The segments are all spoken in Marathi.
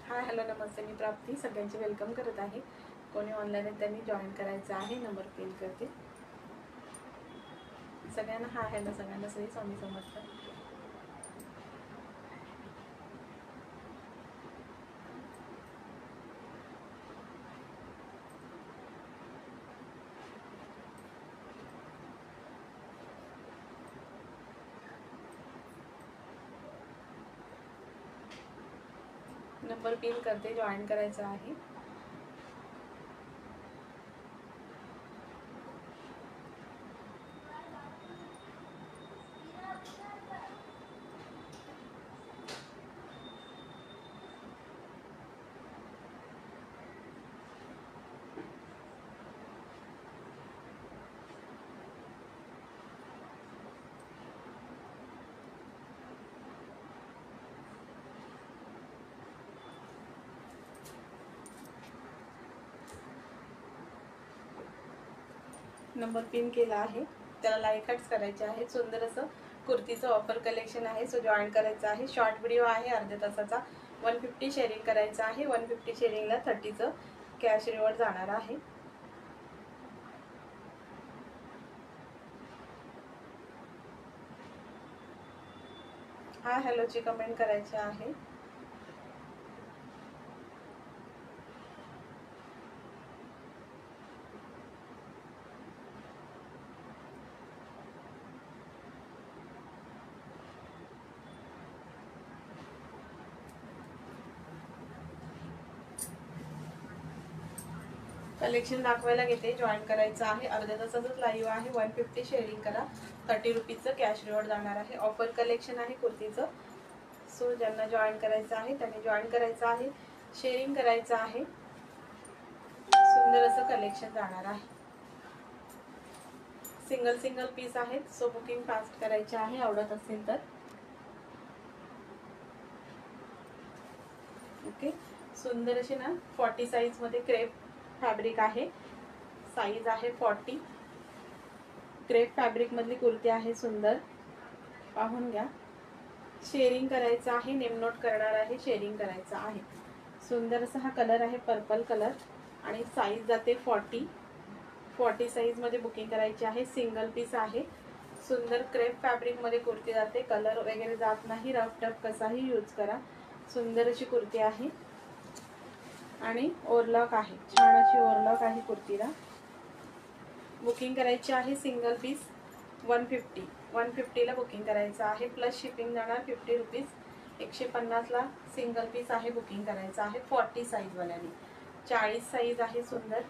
हाय हॅलो नमस्ते, मी प्राप्ती सगळ्यांचे वेलकम करत आहे. कोणी ऑनलाईन आहे त्यांनी जॉईन करायचं आहे. नंबर पिन करते. सगळ्यांना हाय हॅलो, सगळ्यांना श्री स्वामी समर्थ. नंबर पिन करते, जॉईन करायचं आहे. नंबर पिन केला आहे, त्याला लाईक हट्स करायचे आहे. सुंदर असं कुर्तीचं ऑफर कलेक्शन आहे, सो जॉईन करायचं आहे. शॉर्ट व्हिडिओ आहे अर्ध्या तासाचा. 150 शेअरिंग करायचं आहे. 150 शेअरिंगला 30चं कॅश रिवॉर्ड जाणार आहे. हाय हॅलोची कमेंट करायची आहे. कलेक्शन दाखवायला घेते, जॉईन करायचं आहे. अर्ध्या तासाचंच लाईव्ह आहे. 150 शेअरिंग करा, 30 रुपीजचं कॅश रिवॉर्ड जाणार आहे. ऑफर कलेक्शन आहे कुर्तीचं. सो ज्यांना जॉईन करायचं आहे त्यांनी जॉईन करायचं आहे, शेअरिंग करायचं आहे. सुंदर असं कलेक्शन जाणार आहे. सिंगल सिंगल पीस आहेत, सो बुकिंग फास्ट करायचे आहे आवडत असेल तर. ओके, सुंदर अशी ना 40 साईज मध्ये क्रेप फॅब्रिक आहे. साईज आहे 40. क्रेप फॅब्रिक मधली कुर्ती आहे. सुंदर पाहून घ्या. शेअरिंग करायचं आहे, नेम नोट करणार आहे, शेअरिंग करायचं आहे. सुंदर असा हा कलर आहे, पर्पल कलर, आणि साईज जाते 40 साईज मध्ये बुकिंग करायची आहे. सिंगल पीस आहे. सुंदर क्रेप फॅब्रिक मध्ये कुर्ती जाते, कलर वगैरे जात नाही. रफ टफ कसाही यूज करा. सुंदर अशी कुर्ती आहे आणि ओव्हरलॉक आहे. छान अशी ओव्हरलॉक आहे कुर्तीला. बुकिंग करायची आहे. सिंगल पीस 150 ला बुकिंग करायचं आहे. प्लस शिपिंग जाणार 50 रुपीज. 150 ला सिंगल पीस आहे, बुकिंग करायचं आहे. 40 साईज वाल्याने. 40 साईज आहे. सुंदर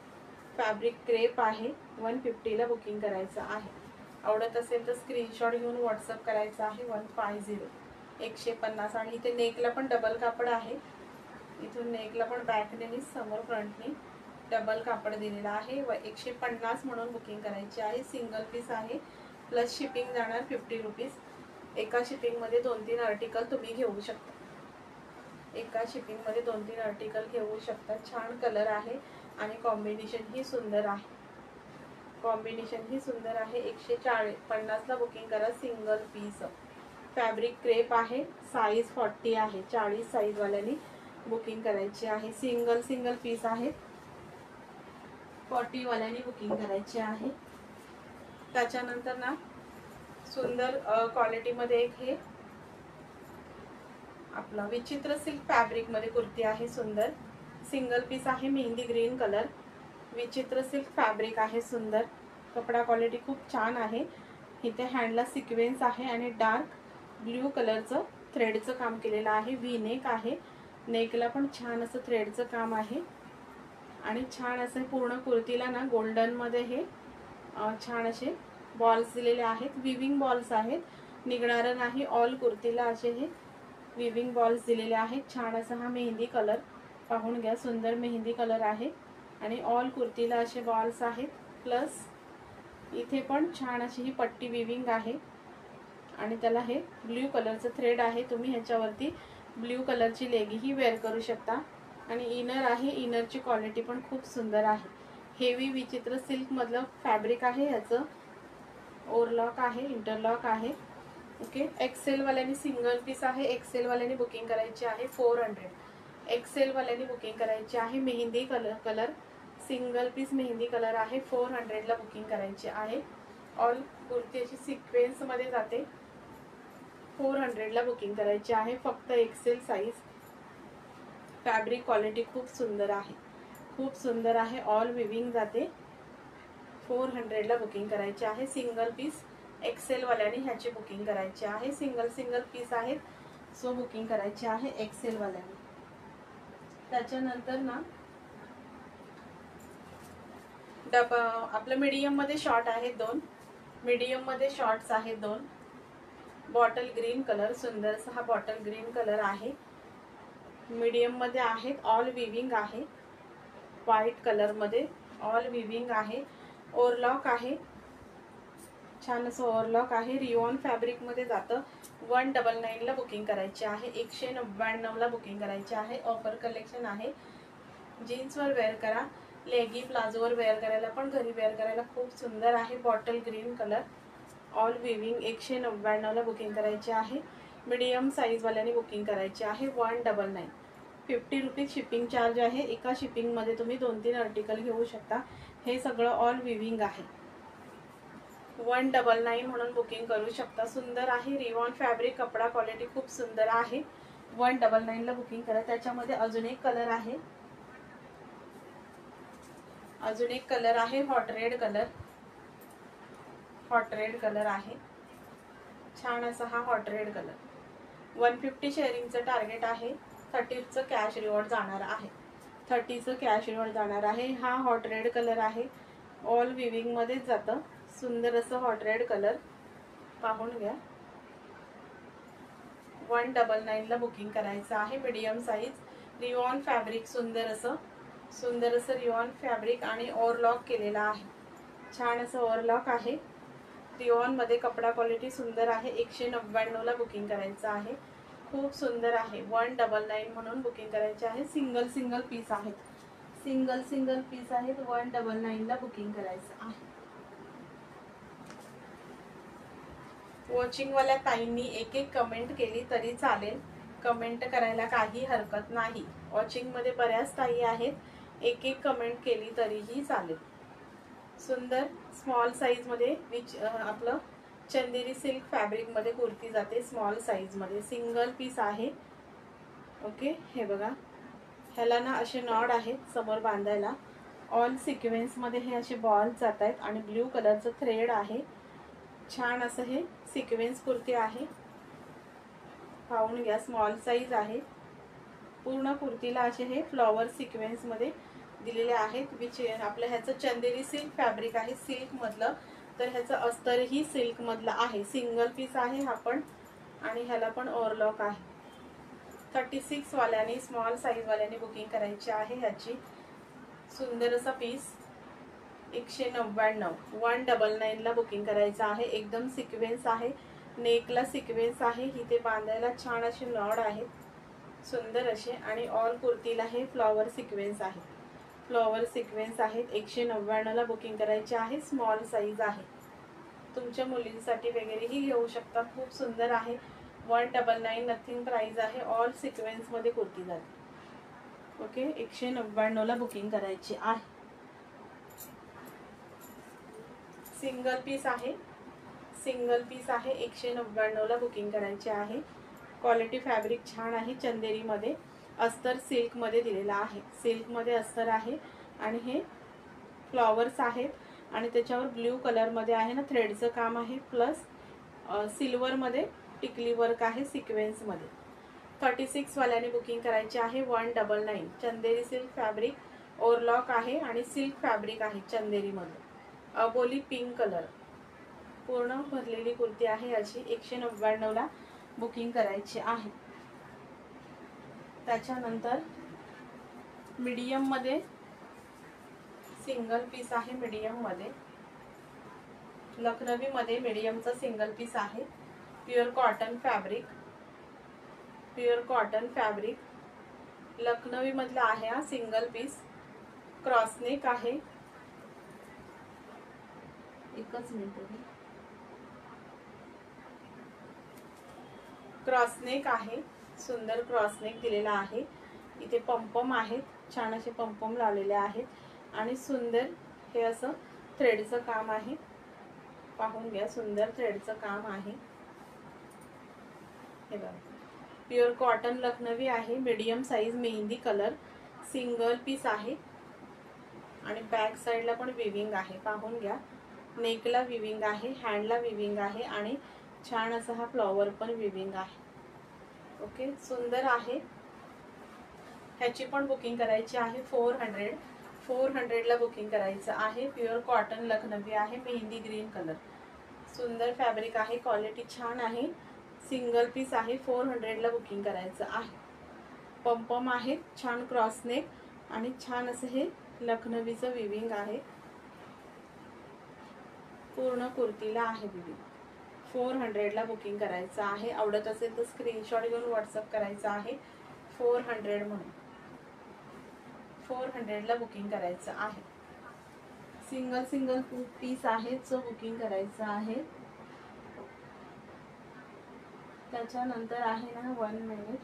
फॅब्रिक क्रेप आहे. 150 ला बुकिंग करायचं आहे. आवडत असेल तर स्क्रीनशॉट घेऊन व्हॉट्सअप करायचा आहे. 150 150. आणि इथे नेकला पण डबल कापड आहे. इथून नेकला पण बॅकने समोर फ्रंटने डबल कापड दिलेला आहे. व 150 म्हणून बुकिंग करायची आहे. सिंगल पीस आहे. प्लस शिपिंग जाणार 50 रुपीज. एका शिपिंगमध्ये 2-3 आर्टिकल तुम्ही घेऊ शकता. एका शिपिंगमध्ये 2-3 आर्टिकल घेऊ शकता. छान कलर आहे आणि कॉम्बिनेशन ही सुंदर आहे. कॉम्बिनेशन ही सुंदर आहे. 150 ला बुकिंग करा. सिंगल पीस फॅब्रिक क्रेप आहे. साईज 40 आहे. 40 साईज वाल्यानी बुकिंग करायची आहे. सिंगल पीस आहे. 40 वाल्यानी बुकिंग करायची आहे. त्याच्यानंतर ना सुंदर क्वालिटी मध्ये एक हे आपला विचित्र सिल्क फॅब्रिक मध्ये कुर्ती आहे. सुंदर सिंगल पीस आहे. Mehndi green colour. विचित्र सिल्क फॅब्रिक आहे. सुंदर कपडा क्वालिटी खूप छान आहे. इथे हँडला सिक्वेन्स आहे आणि डार्क ब्ल्यू कलरचं थ्रेडचं काम केलेलं आहे. व्ही नेक आहे. नेकला पण छान असं थ्रेडचं काम आहे आणि छान असं पूर्ण कुर्तीला ना गोल्डन मध्ये हे छान असे बॉल्स दिलेले आहेत. विविंग बॉल्स आहेत, निघणार नाही. ऑल कुर्तीला असे हे विविंग बॉल्स दिलेले आहेत. छान असा हा मेहंदी कलर पाहून घ्या. सुंदर मेहंदी कलर आहे आणि ऑल कुर्तीला असे बॉल्स आहेत. प्लस इथे पण छान अशी ही पट्टी विविंग आहे आणि त्याला हे ब्ल्यू कलरचं थ्रेड आहे. तुम्ही ह्याच्यावरती ब्ल्यू कलरची लेगीही वेअर करू शकता. आणि इनर आहे. इनरची क्वालिटी पण खूप सुंदर आहे. हेवी विचित्र सिल्क मधलं फॅब्रिक आहे. ह्याचं ओव्हरलॉक आहे, इंटरलॉक आहे. ओके, एक्सेल वाल्यानी सिंगल पीस आहे. एक्सेल वाल्यानी बुकिंग करायची आहे. 400 एक्सेल वाल्यानी बुकिंग करायची आहे। Mehndi colour single piece mehndi colour आहे। 400 ला बुकिंग करायची आहे। ऑल कुर्ती अशी सिक्वेन्स मध्ये जाते। 400 ला बुकिंग करायची आहे। फक्त एक्सेल साइज। फॅब्रिक क्वालिटी खूप सुंदर आहे, खूप सुंदर आहे। ऑल विविंग जाते। 400 ला बुकिंग करायची आहे। सिंगल पीस एक्सेल वाल्यानी ह्याची बुकिंग करायची आहे। सिंगल पीस आहेत, सो बुकिंग करायची आहे एक्सेल वाल्यानी। त्याच्यानंतर ना आपलं मीडियम मध्ये शॉर्ट आहेत 2, मीडियम मध्ये शॉर्ट्स आहेत 2। बॉटल ग्रीन कलर, सुंदरसा हा बॉटल ग्रीन कलर आहे। मीडियम मध्ये आहेत। ऑल विविंग आहे। व्हाईट कलर मध्ये ऑल विविंग आहे। ओवरलॉक आहे, छान असं ओवरलॉक आहे। रिओन फॅब्रिक मध्ये जातं। 199 ला बुकिंग करायची आहे। 199 ला बुकिंग करायची आहे। ऑफर कलेक्शन आहे। जीन्स वर वेअर करा, लेगी प्लाझो वर वेअर करायला पण, घरी वेअर करायला खूप सुंदर आहे। Bottle green colour all viewing 199 ला बुकिंग करायची आहे। मीडियम साइज वाल्याने बुकिंग करायची आहे। 199, 50 रुपीज शिपिंग चार्ज आहे। एका शिपिंग मध्ये तुम्ही 2-3 आर्टिकल घेऊ शकता। हे सगळं ऑल विविंग आहे। 199 म्हणून बुकिंग करू शकता। सुंदर आहे। रिओन फॅब्रिक, कपडा क्वालिटी खूप सुंदर आहे। 199 ला बुकिंग करा। त्याच्यामध्ये अजून एक कलर आहे, अजून एक कलर आहे hot red colour. Hot red colour आहे, छान असा हा हॉट रेड कलर। 150 शेअरिंगचं टार्गेट आहे। 30चं कॅश रिवॉर्ड जाणार आहे। 30चं कॅश रिवॉर्ड जाणार आहे। हा हॉट रेड कलर आहे। ऑल विविंग मध्येच जातं। सुंदर असं हॉट रेड कलर पाहून घ्या। 199 ला बुकिंग करायचं आहे। मीडियम साइज रिओन फॅब्रिक, सुंदर असं रिओन फॅब्रिक आणि ओवरलॉक केलेला आहे। छान असं ओवरलॉक आहे। रिओन मध्ये कपडा क्वालिटी सुंदर आहे। 199 ला बुकिंग करायचं आहे। खूप सुंदर आहे। 199 म्हणून बुकिंग करायचे आहे। सिंगल पीस आहेत, सिंगल पीस आहेत। 199 ला बुकिंग करायचं आहे। वॉचिंग वाल्या ताईंनी एक कमेंट केली तरी चालेल, कमेंट करायला काही हरकत नाही। वॉचिंग मध्ये बऱ्याच ताई आहेत, एक कमेंट केली तरीही चालेल। सुंदर स्मॉल साइज मध्ये आपलं चंदेरी सिल्क फॅब्रिक मध्ये कुर्ती जाते। स्मॉल साइज मध्ये सिंगल पीस आहे। ओके, हे बघा, ह्याला ना असे नॉड आहेत समोर बांधायला। ऑल सिक्वेन्स मध्ये हे असे बॉल जात आहेत आणि ब्ल्यू कलरचं थ्रेड आहे। छान असं हे सिक्वेन्स कुर्ती आहे, पाहून घ्या। स्मॉल साइज आहे। पूर्ण कुर्तीला असे हे फ्लॉवर सिक्वेन्स मध्ये दिलेले आहेत। आपलं ह्याचं चंदेरी सिल्क फॅब्रिक आहे, सिल्क मधलं, तर ह्याचं अस्तर ही सिल्क मधलं आहे। सिंगल पीस आहे हा पण, आणि ह्याला पण ओवरलॉक आहे। 36 वाल्याने, स्मॉल साइज वाल्याने बुकिंग करायची आहे ह्याची। सुंदर असा पीस 199, 199 ला बुकिंग करायचं आहे। एकदम सिक्वेन्स आहे, नेकला सिक्वेन्स आहे, इथे बांधायला छान असे नॉड आहेत सुंदर असे, आणि ऑल कुर्तीला हे फ्लॉवर सिक्वेन्स आहे, फ्लॉवर सिक्वेन्स आहेत। 199 ला बुकिंग करायचे आहे। स्मॉल साइज आहे, तुमच्या मुलींसाठी वगैरेही घेऊ शकता। खूप सुंदर आहे। 199 नथिंग प्राइस आहे। ऑल सिक्वेन्स मध्ये कुर्ती जाते। ओके, 199 ला बुकिंग करायची आहे। सिंगल पीस आहे, सिंगल पीस आहे। 199 ला बुकिंग करायचे आहे। क्वालिटी फॅब्रिक छान आहे। चंदेरी मध्ये अस्तर सिल्क मध्ये दिलेला आहे, सिल्क मध्ये अस्तर आहे, आणि हे फ्लॉवर्स आहेत, आणि त्याच्यावर ब्ल्यू कलर मध्ये आहे ना थ्रेडचं काम आहे, प्लस सिल्वर मध्ये टिकली वर्क आहे सिक्वेन्स मध्ये। 36 वाल्याने बुकिंग करायचे आहे। 199 चंदेरी सिल्क फॅब्रिक, ओवरलॉक आहे आणि सिल्क फॅब्रिक आहे चंदेरी मध्ये। अबोली पिंक कलर, पूर्ण भरलेली कुर्ती आहे अशी। 199 ला बुकिंग करायची आहे। त्याच्यानंतर मीडियम मध्ये सिंगल पीस आहे। मीडियम मध्ये लखनवी मध्ये मीडियमचा सिंगल पीस आहे। Pure cotton fabric, pure cotton fabric Lucknowi मधला आहे हा सिंगल पीस। क्रॉसनेक आहे, एकच मिनिट, क्रॉसनेक आहे, सुंदर क्रॉसनेक दिलेला आहे। इथे पंपम आहेत, छान असे पंपम लावलेले आहेत आणि सुंदर हे असं थ्रेडचं काम आहे. पाहून घ्या, सुंदर थ्रेडचं काम आहे. हे बघा, प्युअर कॉटन लखनवी आहे, medium size, mehndi colour, single piece आहे आणि बॅक साईडला पण विविंग आहे. पाहून घ्या, नेकला विविंग आहे, हँडला विविंग आहे आणि छान असा हा फ्लॉवर पण विविंग आहे. ओके, सुंदर आहे. ह्याची पण बुकिंग करायची आहे 400 ला बुकिंग करायचं आहे. प्युअर कॉटन लखनवी आहे, मेहंदी ग्रीन कलर, सुंदर फॅब्रिक आहे, क्वालिटी छान आहे, सिंगल पीस आहे. 400 ला बुकिंग करायचं आहे. पंपम आहे, छान क्रॉस नेक आणि छान असं हे लखनवीचं विविंग आहे. पूर्ण कुर्तीला आहे विविंग. 400 ला बुकिंग करायचं आहे. आवडत असेल तर स्क्रीनशॉट घेऊन व्हॉट्सअप करायचं आहे. 400 म्हणून 400 ला बुकिंग करायचं आहे. सिंगल पीस आहे जो बुकिंग करायचं आहे. त्याच्यानंतर आहे ना 1 मिनिट,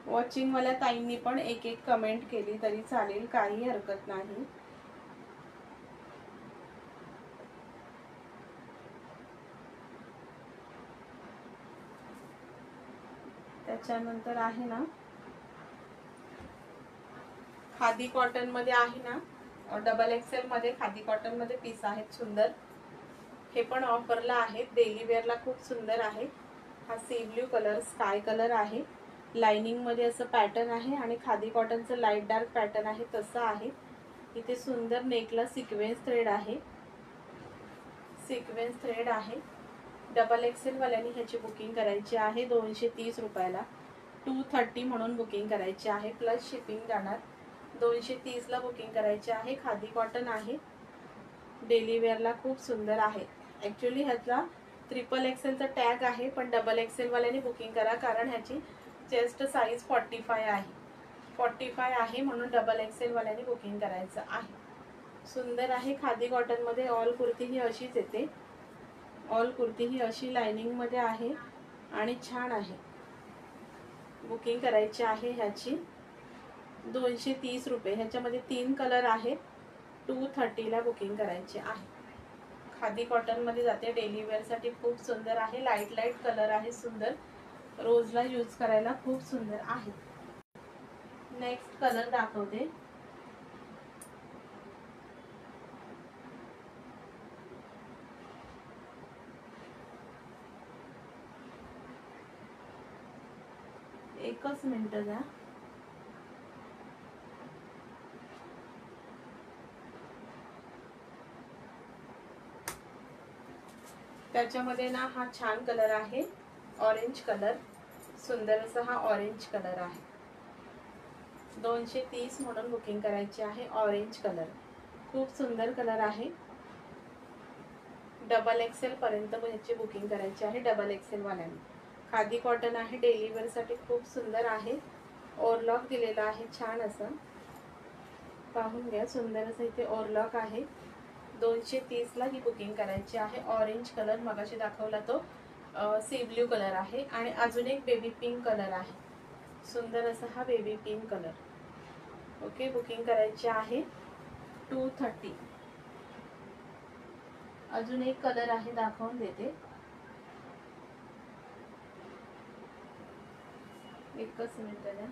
वॉचिंग वाल्या ताईंनी पण एक कमेंट केली तरी चालेल, काही हरकत नाही. त्याच्यानंतर आहे ना खादी कॉटन मध्ये आहे ना, डबल एक्सेल मध्ये खादी कॉटन मध्ये पीस आहेत सुंदर. हे पण ऑफरला आहेत, डेली वेअरला खूप सुंदर आहे. हा sea blue colour, sky colour आहे, लाइनिंग मध्ये असं पॅटर्न आहे आणि खादी कॉटनचं लाईट डार्क पॅटर्न आहे तसं आहे. इथे सुंदर नेकला सिक्वेन्स थ्रेड आहे, सिक्वेन्स थ्रेड आहे. डबल एक्सेल वाल्यांनी ह्याची बुकिंग करायची आहे 230 रुपयाला. 230 म्हणून बुकिंग करायची आहे, प्लस शिपिंग जाणार. 230 ला बुकिंग करायची आहे. खादी कॉटन आहे, डेली वेअरला खूप सुंदर आहे. ॲक्च्युली ह्याचा ट्रिपल एक्सेलचा टॅग आहे, पण डबल एक्सेल वाल्याने बुकिंग करा कारण ह्याची चेस्ट साईज 45 आहे, 45 आहे म्हणून डबल एक्सेल वाल्याने बुकिंग करायचं आहे. सुंदर आहे. खादी कॉटन मध्ये ऑल कुर्ती ही अशीच येते, ऑल कुर्ती ही अशी लाइनिंग मध्ये आहे आणि छान आहे. बुकिंग करायची आहे ह्याची 230 रुपये. ह्याच्यामध्ये 3 कलर आहे. 230 ला बुकिंग करायची आहे. खादी कॉटन मध्ये जाते, डेली वेअर साठी खूप सुंदर आहे. लाईट कलर आहे, सुंदर, रोजला यूज करायला खूप सुंदर आहे. नेक्स्ट कलर दाखवते. एकच मिनिट द्या. त्याच्यामध्ये ना हा छान कलर आहे, ऑरेंज कलर, सुंदर असा हा ऑरेंज कलर आहे. 230 म्हणून बुकिंग करायची आहे. ऑरेंज कलर खूप सुंदर कलर आहे. डबल एक्सेल पर्यंत ह्याची बुकिंग करायची आहे डबल एक्सेल वाल्यांनी. खादी कॉटन आहे, डेली वेअर साठी खूप सुंदर आहे. ओरलॉक दिलेला आहे छान असं, पाहून घ्या, सुंदर असं इथे ओरलॉक आहे. 230 ला ही बुकिंग करायची आहे. ऑरेंज कलर मगाशी दाखवला तो सी ब्ल्यू कलर आहे आणि अजून एक बेबी पिंक कलर आहे, सुंदर असा हा baby pink colour. Okay, booking करायची आहे 230. अजून एक कलर आहे, दाखवून देते. एकच मिनिट द्या.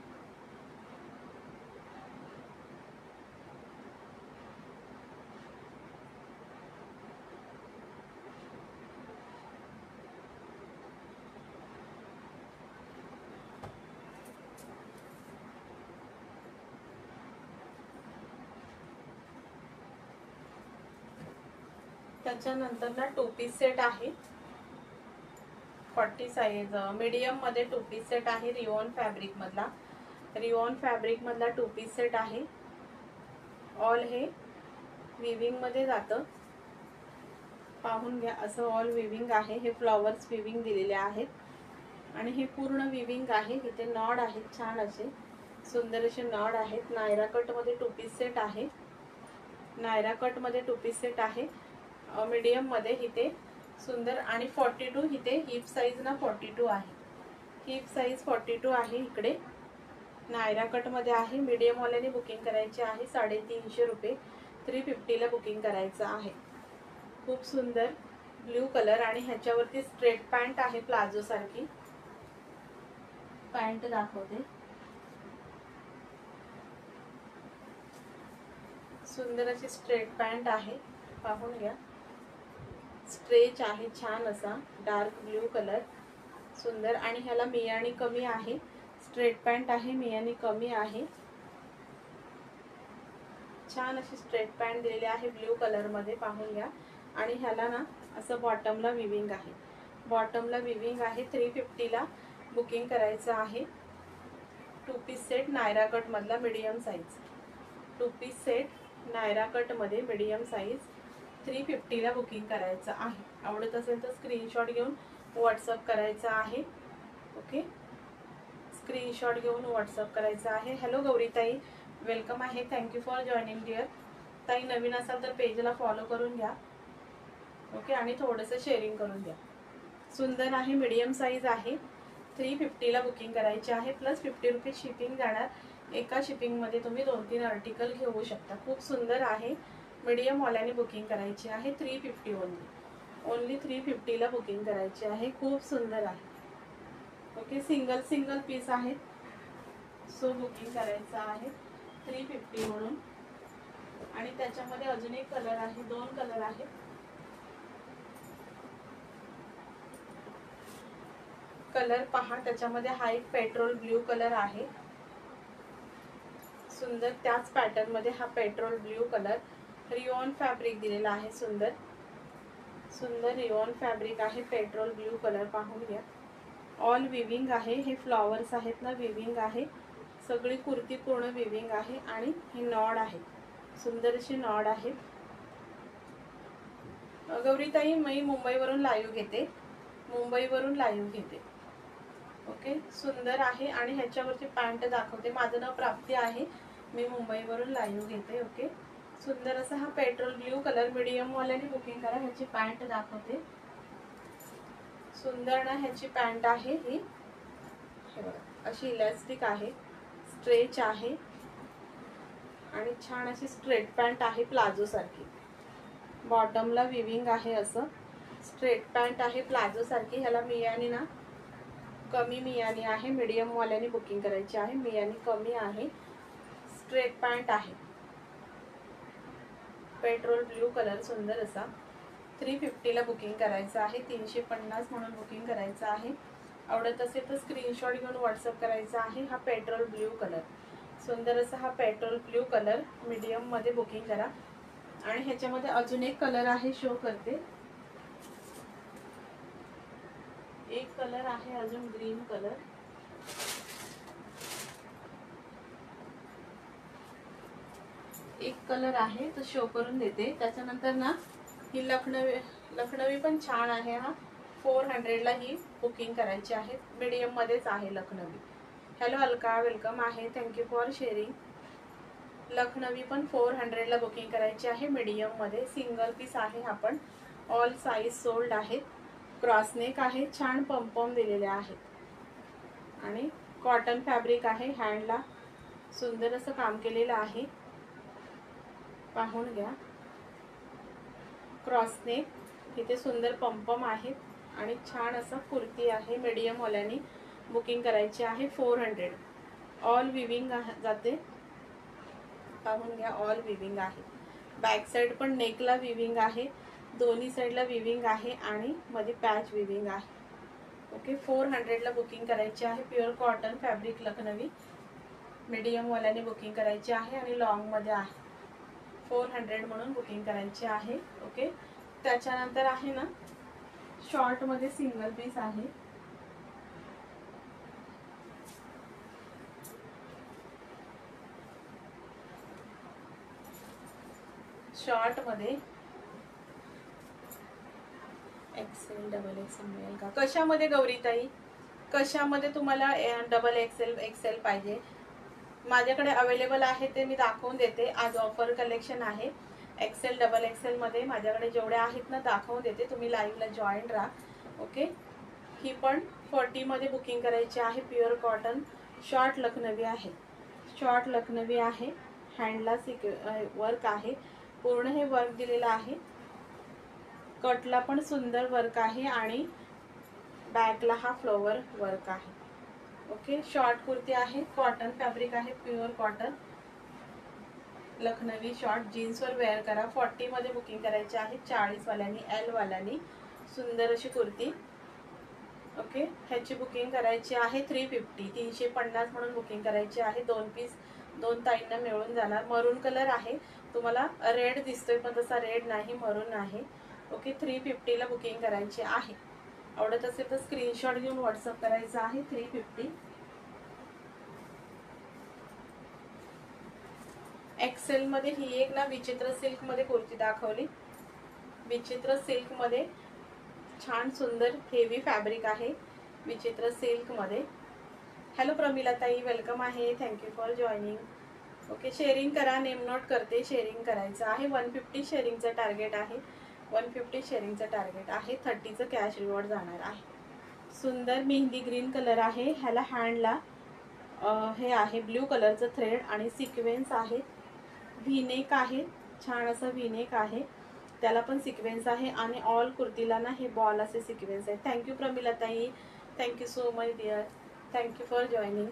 त्याच्यानंतर ना टू पीस सेट आहे, 40 साईज, मीडियम मध्ये टू पीस सेट आहे. रिओन फॅब्रिक मधला, रिओन फॅब्रिक मधला टू पीस सेट आहे. ऑल हे विविंग मध्ये जातं, पाहून घ्या, असं ऑल विविंग आहे. हे फ्लॉवर्स विविंग दिलेले आहेत आणि हे पूर्ण विविंग आहे. इथे नॉड आहेत, छान असे सुंदर असे नॉड आहेत. नायरा कट मध्ये टू पीस सेट आहे, नायरा कट मध्ये टू पीस सेट आहे. मीडियम मध्ये इथे सुंदर. आणि 42 इथे हिप साईज ना 42 आहे. हिप साईज 42 आहे. इकडे नायरा कट मध्ये आहे. मीडियम वाल्याने बुकिंग करायचे आहे. 350 रुपये. 350 ला बुकिंग करायचं आहे. खूप सुंदर ब्ल्यू कलर. आणि ह्याच्यावरती स्ट्रेट पॅन्ट आहे प्लाझो सारखी. पॅन्ट दाखवते. सुंदर अशी स्ट्रेट पॅन्ट आहे. पाहून घ्या. स्ट्रेच आहे छान असा डार्क ब्ल्यू कलर. सुंदर. आणि ह्याला मियानी कमी आहे. स्ट्रेट पॅन्ट आहे. मियानी कमी आहे. छान अशी स्ट्रेट पॅन्ट दिलेली आहे ब्ल्यू कलर मध्ये. पाहून घ्या. आणि ह्याला ना असं बॉटमला विविंग आहे. बॉटमला विविंग आहे. 350 ला बुकिंग करायचं आहे. 2 पीस सेट नायरा कट मधला medium size. 2 piece set Naira cut मध्ये मीडियम साईज. 350 ला बुकिंग करायचं आहे. आवडत असेल तर स्क्रीनशॉट घेऊन व्हॉट्सअप करायचा आहे. ओके. स्क्रीनशॉट घेऊन व्हॉट्सअप करायचा आहे. हॅलो गौरीताई, वेलकम आहे. Thank you for joining dear. ताई नवीन असाल तर पेजला फॉलो करून घ्या. ओके. आणि थोडंसं शेअरिंग करून द्या. सुंदर आहे. मीडियम साईज आहे. 350 ला बुकिंग करायची आहे. प्लस 50 रुपये शिपिंग जाणार. एका शिपिंगमध्ये तुम्ही 2-3 आर्टिकल घेऊ शकता. खूप सुंदर आहे. मीडियम वाल्याने बुकिंग करायची आहे. 350 ओनली 350 ला बुकिंग करायची आहे. खूप सुंदर आहे. ओके. सिंगल पीस आहे. सो बुकिंग करायचं आहे 350 म्हणून. आणि त्याच्यामध्ये अजून एक कलर आहे. 2 कलर आहे. कलर पहा. त्याच्यामध्ये हा एक पेट्रोल ब्ल्यू कलर आहे. सुंदर. त्याच पॅटर्न मध्ये हा petrol blue colour. Rayon fabric दिलेला आहे. सुंदर सुंदर रिओन फॅब्रिक आहे. Petrol blue colour. पाहून घ्या. ऑल विविंग आहे. हे फ्लॉवर्स आहेत ना, विविंग आहे. सगळी कुर्ती पूर्ण विविंग आहे. आणि हे नॉड आहे. सुंदर अशी नॉड आहे. गौरीताई मी मुंबईवरून लाईव्ह घेते. ओके. सुंदर आहे. आणि ह्याच्यावरची पॅन्ट दाखवते. माझं नाव प्राप्ती आहे. मी मुंबईवरून लाईव्ह घेते. ओके. सुंदर असा हा पेट्रोल ब्ल्यू कलर. मीडियम वाल्याने बुकिंग करा. ह्याची पॅन्ट दाखवते. सुंदर ना ह्याची पॅन्ट आहे ही. हे बघा अशी इलास्टिक आहे. स्ट्रेच आहे. आणि छान अशी स्ट्रेट पॅन्ट आहे प्लाझो सारखी. बॉटमला विविंग आहे. असं स्ट्रेट पॅन्ट आहे प्लाझो सारखी. ह्याला मियानी ना कमी मियानी आहे. मीडियम वाल्याने बुकिंग करायची आहे. मियानी कमी आहे. स्ट्रेट पॅन्ट आहे. Petrol blue colour. सुंदर असा. 350 ला बुकिंग करायचं आहे. 350 म्हणून बुकिंग करायचं आहे. आवडत असेल तर स्क्रीनशॉट घेऊन व्हॉट्सअप करायचा आहे. हा पेट्रोल ब्ल्यू कलर. सुंदर असा हा पेट्रोल ब्ल्यू कलर. मीडियम मध्ये बुकिंग करा. आणि ह्याच्यामध्ये अजून एक कलर आहे. शो करते. एक कलर आहे अजून ग्रीन कलर. एक कलर आहे तो शो करून देते. त्याच्यानंतर ना ही लखनवी पण छान आहे. हा 400 ला ही बुकिंग करायची आहे. मीडियम मध्येच आहे लखनवी. हॅलो अलका, वेलकम आहे. Thank you for sharing. लखनवी पण 400 ला बुकिंग करायची आहे. मीडियम मध्ये. सिंगल पीस आहे. हा पण ऑल साईज सोल्ड आहेत. क्रॉसनेक आहे. छान पंपम दिलेले आहेत. आणि कॉटन फॅब्रिक आहे. हँडला सुंदर असं काम केलेलं आहे. पाहून घ्या. क्रॉसनेक. इथे सुंदर पंपम आहेत. आणि छान असं कुर्ती आहे. मीडियम वाल्याने बुकिंग करायची आहे. 400. ऑल विविंग जाते. पाहून घ्या. ऑल विविंग आहे. बॅक साइड पण नेकला विविंग आहे. दोन्ही साइडला विविंग आहे. आणि मध्ये पॅच विविंग आहे. ओके. 400 ला बुकिंग करायची आहे. Pure cotton fabric Lucknowi. Medium वाल्याने बुकिंग करायची आहे. आणि लॉंग मध्ये आहे. 400 म्हणून बुकिंग करायची आहे. ओके. त्याच्यानंतर आहे ना शॉर्ट मध्ये सिंगल पीस आहे. शॉर्ट मध्ये एक्सेल डबल एक्सेल मिळेल का? कशामध्ये गौरीताई? कशामध्ये तुम्हाला डबल एक्सेल पाहिजे? माझ्याकडे अवेलेबल आहे ते मी दाखवून देते. आज ऑफर कलेक्शन आहे. एक्सेल डबल एक्सेल मध्ये माझ्याकडे जेवढे आहेत ना दाखवून देते, तुम्ही लाईव्हला जॉईन राहा. ओके. ही पण 40 मध्ये बुकिंग करायची आहे. प्युअर कॉटन शॉर्ट लखनवी आहे. शॉर्ट लखनवी आहे. हँडला वर्क आहे. पूर्ण हे वर्क दिलेलं आहे. कटला पण सुंदर वर्क आहे आणि बॅकला हा फ्लोवर वर्क आहे. ओके. शॉर्ट कुर्ती आहे. कॉटन फॅब्रिक आहे. प्युअर कॉटन लखनवी शॉर्ट जीन्सवर वेअर करा. 40 मध्ये बुकिंग करायची आहे. 40 वाल्यांनी, एल वाल्यांनी. सुंदर अशी कुर्ती. ओके. ह्याची बुकिंग करायची आहे 350, 350 म्हणून बुकिंग करायची आहे. 2 पीस 2 ताईंना मिळून जाणार. मरून कलर आहे. तुम्हाला रेड दिसतोय पण तसा रेड नाही, मरून आहे. ओके. 350 ला बुकिंग करायची आहे. आवडत असेल तर स्क्रीनशॉट घेऊन व्हॉट्सअप करायचा आहे. 350. एक्सेल मध्ये ही एक ना विचित्र सिल्क मध्ये कुर्ती दाखवली. विचित्र सिल्क मध्ये छान सुंदर हेवी फॅब्रिक आहे. विचित्र सिल्क मध्ये. हॅलो प्रमिला ताई, वेलकम आहे. Thank you for joining. Okay. Sharing करा. नेम नोट करते. शेअरिंग करायचं आहे. 150 शेअरिंगचं टार्गेट आहे. 150 शेअरिंगचं टार्गेट आहे. 30चं कॅश रिवॉर्ड जाणार आहे. सुंदर मेहंदी ग्रीन कलर आहे. ह्याला हँडला हे आहे ब्ल्यू कलरचं थ्रेड आणि सिक्वेन्स आहे. व्हीनेक आहे. छान असं व्हीनेक आहे. त्याला पण सिक्वेन्स आहे आणि ऑल कुर्तीला ना हे बॉल असे सिक्वेन्स आहे. थँक्यू प्रमिला ताई. Thank you so much dear. Thank you for joining.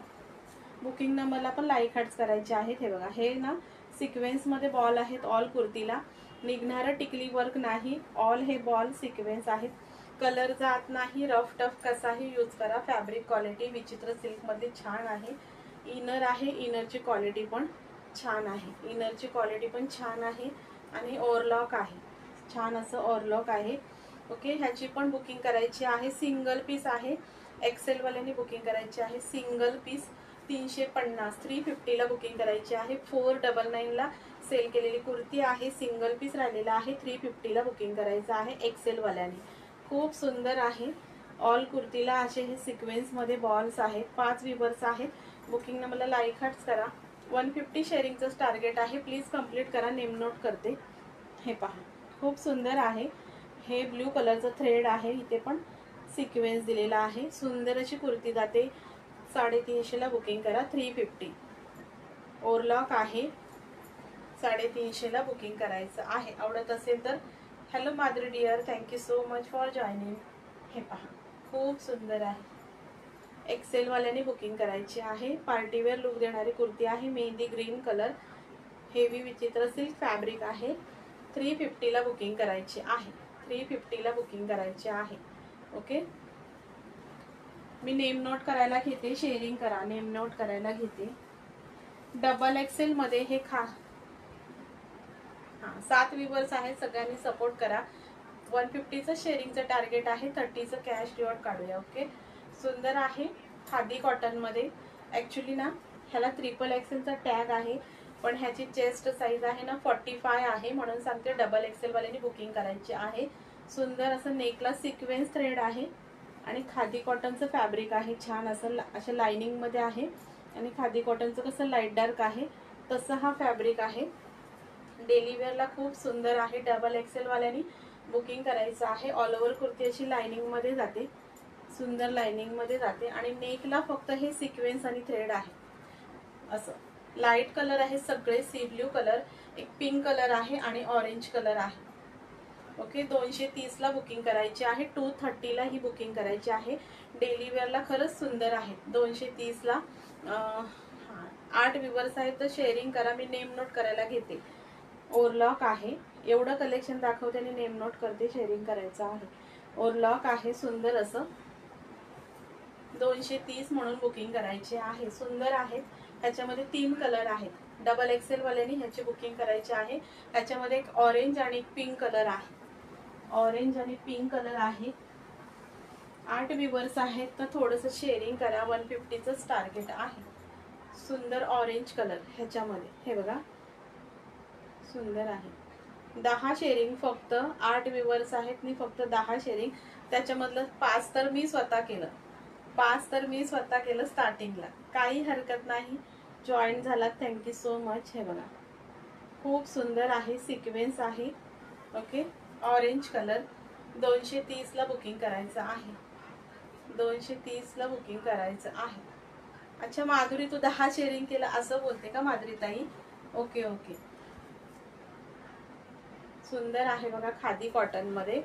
Booking नंबरला पण लाईक हार्ट्स करायचे आहेत. हे बघा, हे ना सिक्वेन्समध्ये बॉल आहेत. ऑल कुर्तीला निघणारं टिकली वर्क नाही. ऑल हे बॉल सिक्वेन्स आहेत. कलर जात नाही. रफ टफ कसाही यूज करा. फॅब्रिक क्वालिटी विचित्र सिल्कमध्ये छान आहे. इनर आहे. इनरची क्वालिटी पण छान आहे. इनरची क्वालिटी पण छान आहे आणि ओव्हरलॉक आहे. छान असं ओव्हरलॉक आहे. ओके. ह्याची पण बुकिंग करायची आहे. सिंगल पीस आहे. एक्सेल वाल्यांनी बुकिंग करायची आहे. सिंगल पीस 350, 350 ला बुकिंग करायची आहे. 499 ला सेल केलेली कुर्ती आहे. सिंगल पीस राहिलेला आहे. 350 ला बुकिंग करायचं आहे एक्सेल वाल्यांनी. खूप सुंदर आहे. ऑल कुर्तीला असे हे सिक्वेन्स मध्ये बॉल्स आहेत. 5 विवर्स आहेत. बुकिंग नंबरला लाईक हार्ट्स करा. 150 शेअरिंगचं टार्गेट आहे. प्लीज कंप्लीट करा. नेम नोट करते. हे पहा, खूप सुंदर आहे. हे ब्ल्यू कलरचं थ्रेड आहे. इथे पण सिक्वेन्स दिलेला आहे. सुंदर अशी कुर्ती जाते. 350 ला बुकिंग करा. 350 ओव्हरलॉक आहे. 350 ला बुकिंग करायचं आहे. आवडत असेल तर. Hello Madhuri dear, thank you so much for joining. हे पहा, खूप सुंदर आहे. एक्सेल वाल्याने बुकिंग करायची आहे. पार्टीवेअर लुक देणारी कुर्ती आहे. मेहंदी ग्रीन कलर, हेवी विचित्र सिल्क फॅब्रिक आहे. 350 ला बुकिंग करायची आहे. 350 ला बुकिंग करायची आहे. ओके. मी नेम नोट करायला घेते. शेअरिंग करा. नेम नोट करायला घेते. डबल एक्सेल मध्ये हे 7 विवर्स आहेत. सगळ्यांनी सपोर्ट करा. 150चं शेअरिंगचं टार्गेट आहे. 30चं कॅश रिवॉर्ड काढूया. ओके. सुंदर आहे. खादी कॉटन मध्ये. ऍक्च्युली ना ह्याला ट्रिपल एक्सेलचा टॅग आहे पण ह्याची चेस्ट साईज आहे ना 45 आहे. म्हणून सांगते डबल एक्सेल वाल्यानी बुकिंग करायची आहे. सुंदर असं नेकला सिक्वेन्स थ्रेड आहे आणि खादी कॉटनचं फॅब्रिक आहे. छान असं अशा लाइनिंग मध्ये आहे आणि खादी कॉटनचं कसं लाईट डार्क आहे तसं हा फॅब्रिक आहे. डेली वेअरला खूप सुंदर आहे. डबल एक्सेल वाल्यानी बुकिंग करायचं आहे. ऑल ओव्हर कुर्ती अशी लाइनिंग मध्ये जाते. सुंदर लाइनिंग मध्ये जाते आणि नेकला फक्त हे सिक्वेन्स आणि थ्रेड आहे. असं लाईट कलर आहे सगळे. सी ब्ल्यू कलर, एक पिंक कलर आहे आणि ऑरेंज कलर आहे. ओके. 230 ला बुकिंग करायची आहे. 230 ला ही बुकिंग करायची आहे. डेली वेअरला खरंच सुंदर आहे. 230 ला 8 विवर्स आहेत तर शेअरिंग करा. मी नेम नोट करायला घेते. ओव्हरलॉक आहे. एवढं कलेक्शन दाखवते आणि नेम नोट करते. शेअरिंग करायचं आहे. ओव्हरलॉक आहे सुंदर असं. 230 म्हणून बुकिंग करायची आहे. सुंदर आहे. ह्याच्यामध्ये 3 कलर आहेत. डबल एक्सेल वाल्यांनी ह्याची बुकिंग करायची आहे. ह्याच्यामध्ये एक ऑरेंज आणि एक पिंक कलर आहे. ऑरेंज आणि पिंक कलर आहे. 8 विवर्स आहेत तर थोडंसं शेअरिंग करा. 150चं टार्गेट आहे. सुंदर ऑरेंज कलर ह्याच्यामध्ये. हे बघा, सुंदर आहे. 10 शेअरिंग फक्त. 8 विवर्स आहेत मी फक्त 10 शेअरिंग. त्याच्यामधलं 5 तर मी स्वतः केलं. 5 तर मी स्वतः केलं स्टार्टिंगला. काही हरकत नाही. जॉईन झालात. Thank you so much. हे बघा, खूप सुंदर आहे, सिक्वेन्स आहे. Okay, orange colour. 230 ला बुकिंग करायचं आहे, 230 ला बुकिंग करायचं आहे. अच्छा माधुरी, तू 10 शेअरिंग केलं असं बोलते का माधुरी ताई? Okay okay. सुंदर आहे बघा, खादी कॉटन मध्ये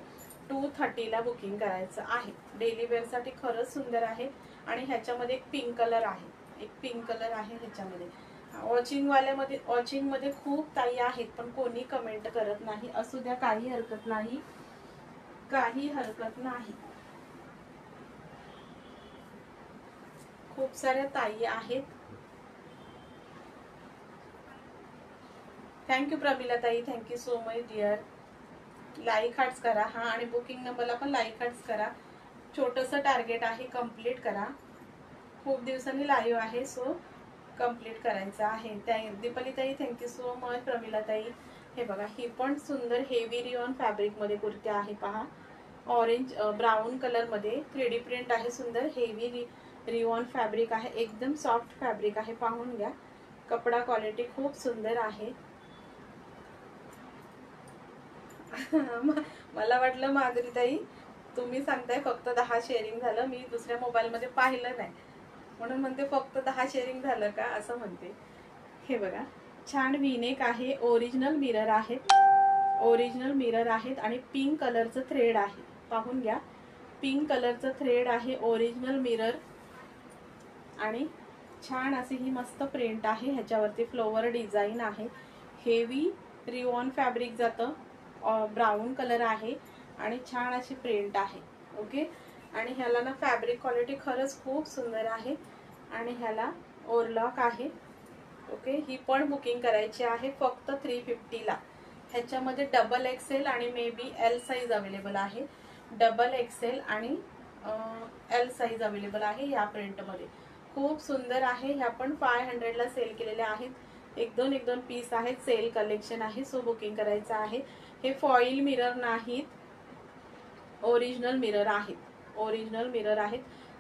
230 ला बुकिंग करायचं आहे. डेली वेअर साठी खरंच सुंदर आहे. आणि ह्याच्यामध्ये एक पिंक कलर आहे, एक पिंक कलर आहे ह्याच्यामध्ये. वॉचिंग मध्ये खूप ताई आहेत, पण कोणी कमेंट करत नाही. असू द्या, काही हरकत नाही, काही हरकत नाही. खूप साऱ्या ताई आहेत. थँक्यू प्रमिला ताई, thank you so much dear. Like hearts करा हा, आणि बुकिंग नंबरला पण लाईक हार्ट्स करा. छोटंसं टार्गेट आहे, कंप्लीट करा. खूप दिवसांनी लाईव्ह आहे, सो कंप्लीट करायचं आहे. दीपाली ताई थँक्यू सो मच. प्रमिला ताई, हे बघा, ही पण सुंदर हेवी रिऑन फॅब्रिक मध्ये कुर्ती आहे. पहा, ऑरेंज ब्राऊन कलर मध्ये 3D प्रिंट आहे. सुंदर हेवी रिऑन फॅब्रिक आहे, एकदम सॉफ्ट फॅब्रिक आहे. पाहून घ्या, कपडा क्वालिटी खूप सुंदर आहे. मला वाटलं माधुरी ताई तुम्ही सांगताय फक्त 10 शेअरिंग झालं, मी दुसऱ्या मोबाईल मध्ये पाहिलं नाही म्हणून म्हणते फक्त 10 शेअरिंग झालं का असं म्हणते. हे बघा, छान व्हीनेक आहे, ओरिजिनल मिरर आहेत, ओरिजिनल मिरर आहेत आणि पिंक कलरचं थ्रेड आहे. पाहून घ्या, पिंक कलरचं थ्रेड आहे, ओरिजिनल मिरर आणि छान अशी ही मस्त प्रिंट आहे. ह्याच्यावरती फ्लोवर डिझाईन आहे, हेवी रिऑन फॅब्रिक जातं, ब्राऊन कलर आहे आणि छान अशी प्रिंट आहे. ओके, आणि ह्याला ना फॅब्रिक क्वालिटी खरंच खूप सुंदर आहे आणि ह्याला ओव्हरलॉक आहे. ओके, ही पण बुकिंग करायची आहे फक्त 350 ला. ह्याच्यामध्ये डबल एक्सेल आणि may be L size available आहे. डबल एक्सेल आणि एल साईज अवेलेबल आहे या प्रिंटमध्ये. खूप सुंदर आहे. ह्या पण 500 ला सेल केलेल्या आहेत. एक दोन पीस आहेत, सेल कलेक्शन आहे, सो बुकिंग करायचं आहे. हे फॉईल मिरर नाहीत, ओरिजिनल मिरर आहेत, ओरिजिनल मिरर आहेत.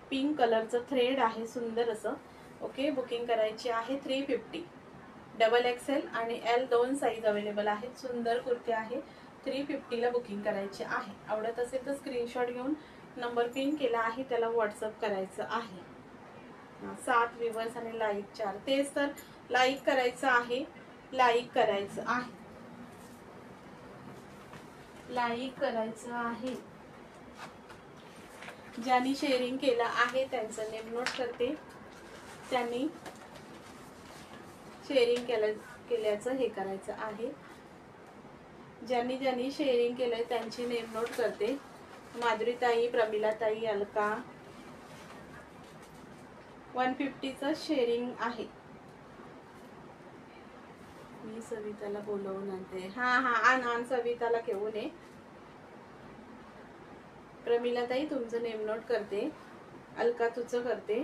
पिंक कलरचं थ्रेड आहे सुंदर असं. ओके, बुकिंग करायची आहे 350. डबल एक्सेल आणि एल 2 साईज अवेलेबल आहेत. सुंदर कुर्ती आहे, 350 ला बुकिंग करायची आहे. आवडत असेल तर स्क्रीनशॉट घेऊन नंबर पिन केला आहे त्याला व्हॉट्सअप करायचं आहे. 7 व्ह्यूअर्स आणि लाईक 4. तेच तर, लाईक करायचं आहे, लाईक करायचं आहे, लाईक करायचं आहे. ज्यांनी शेअरिंग केलं आहे त्यांचं नेम नोट करते, त्यांनी शेअरिंग केल्याचं हे करायचं आहे. ज्यांनी ज्यांनी शेअरिंग केलंय त्यांची नेम नोट करते. माधुरी ताई, प्रमिला ताई, अलका. 150चं शेअरिंग आहे. मी सविताला बोलवून आणते. हा आण सविताला घेऊन ये. प्रमिला ताई तुमचं नेम नोट करते, अलका तुझं करते.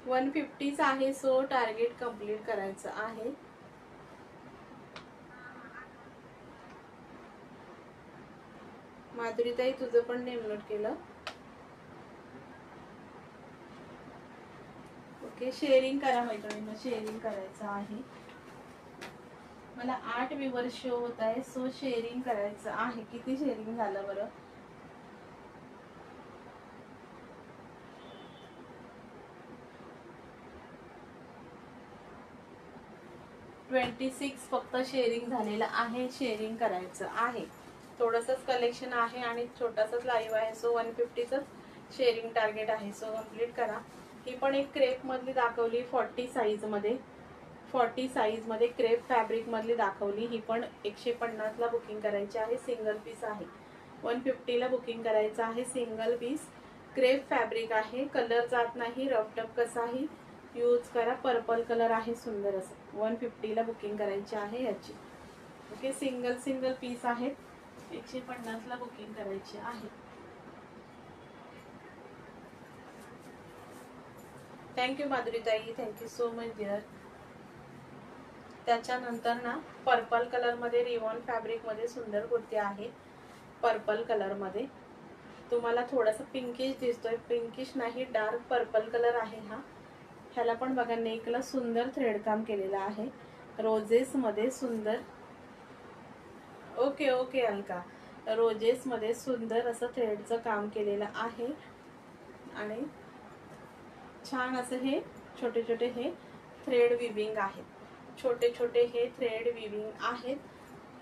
150च आहे, सो टार्गेट कंप्लीट करायचं आहे. माधुरी ताई तुझं पण नेम नोट केलं. ओके, शेअरिंग करा मैत्रिणींना, शेअरिंग करायचं आहे. मला 8 व्ह्यूअर शो होत आहे, सो शेअरिंग करायचं आहे. किती शेअरिंग झालं बरं? (26) फक्त शेअरिंग झालेलं आहे. शेअरिंग करायचं आहे. थोडंसंच कलेक्शन आहे आणि छोटासाच लाईव्ह आहे, सो 150च शेअरिंग टार्गेट आहे, सो कंप्लीट करा. ही पण एक क्रेप मधली दाखवली 40 साईज मध्ये, 40 साईज मध्ये क्रेप फॅब्रिक मधली दाखवली. ही पण 150 ला बुकिंग करायची आहे, सिंगल पीस आहे. 150 ला बुकिंग करायचं आहे, सिंगल पीस. क्रेप फॅब्रिक आहे, कलर जात नाही, रफ टफ कसाही यूज करा. पर्पल कलर आहे सुंदर असं. 150 ला बुकिंग करायची आहे याची. ओके, सिंगल पीस आहेत, 150 ला बुकिंग करायची आहे. थँक्यू माधुरी ताई, थँक्यू सो मच डिअर. त्याच्यानंतर ना पर्पल कलर मध्ये रिवॉन फॅब्रिक मध्ये सुंदर कुर्ती आहे. पर्पल कलर मध्ये तुम्हाला थोडासा पिंकिश दिसतोय, पिंकिश नाही, डार्क पर्पल कलर आहे हा. ह्याला पण बघा नेकला सुंदर थ्रेड काम केलेलं आहे. रोजेस मध्ये सुंदर, ओके ओके अलका, रोजेस मध्ये सुंदर असं थ्रेडचं काम केलेलं आहे आणि छान असं हे छोटे छोटे हे थ्रेड विविंग आहेत, छोटे छोटे हे थ्रेड विविंग आहेत।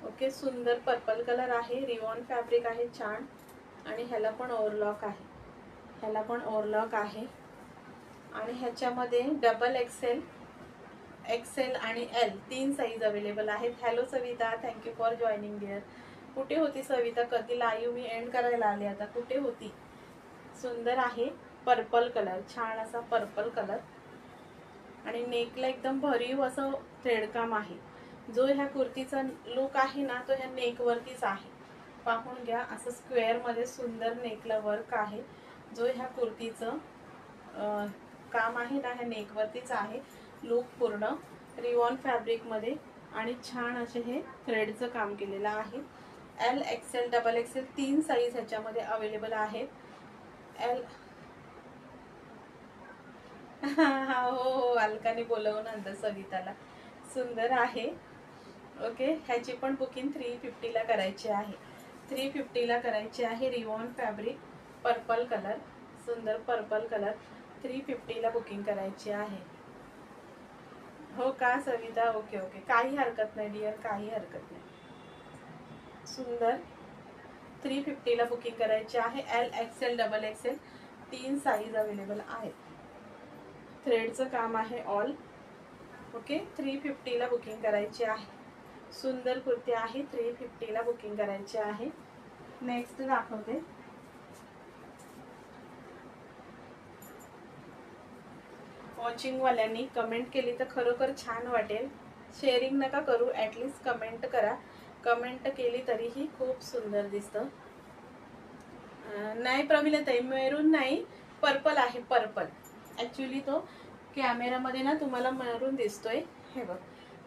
ओके, सुंदर पर्पल कलर आहे, रिवॉन फॅब्रिक आहे छान आणि ह्याला पण ओव्हरलॉक आहे, ह्याला पण ओव्हरलॉक आहे आणि ह्याच्यामध्ये डबल एक्सेल, एक्सेल आणि एल 3 साईज अवेलेबल आहेत। Hello Savita, thank you for joining dear. कुठे होती सविता, कधी लाईव्ह मी एंड करायला आले, आता कुठे होती? सुंदर आहे पर्पल कलर, छान असा पर्पल कलर आणि नेकला एकदम भरीव असं थ्रेडकाम आहे। जो ह्या कुर्तीचा लुक आहे ना तो ह्या नेक वरतीच आहे, पाहून घ्या। असं स्क्वेअर मध्ये सुंदर नेकला वर्क आहे, जो ह्या कुर्तीचं काम आहे ना ह्या नेक वरतीच आहे। लुक पूर्ण रिवॉन फॅब्रिक मध्ये आणि छान असे हे थ्रेडचं काम केलेलं आहे। L XL double XL 3 size ह्याच्यामध्ये अवेलेबल आहेत। एल हा हो, अलकाने बोलवून नंतर सविताला, सुंदर आहे। ओके, ह्याची पण बुकिंग 350 ला करायची आहे, 350 ला करायची आहे। रिवॉन फॅब्रिक पर्पल कलर, सुंदर पर्पल कलर, 350 ला बुकिंग करायची आहे। हो का सविता, ओके ओके, काही हरकत नाही डिअर, काही हरकत नाही। सुंदर 350 ला बुकिंग करायची आहे। L XL double XL 3 size available आहेत, थ्रेडचं काम आहे ऑल। ओके, 350 ला बुकिंग करायची आहे। सुंदर कुर्ती आहे, 350 ला बुकिंग करायची आहे। नेक्स्ट दाखवते। वॉचिंग वाल्यांनी कमेंट केली तर खरोखर छान वाटेल, शेअरिंग नका करू, ॲटलिस्ट कमेंट करा, कमेंट केली तरीही खूप सुंदर दिसतं। नाही प्रमिलाताई, मेरून नाही, पर्पल आहे, पर्पल। ॲक्च्युली तो कॅमेरामध्ये ना तुम्हाला मरून दिसतोय, हे बघ,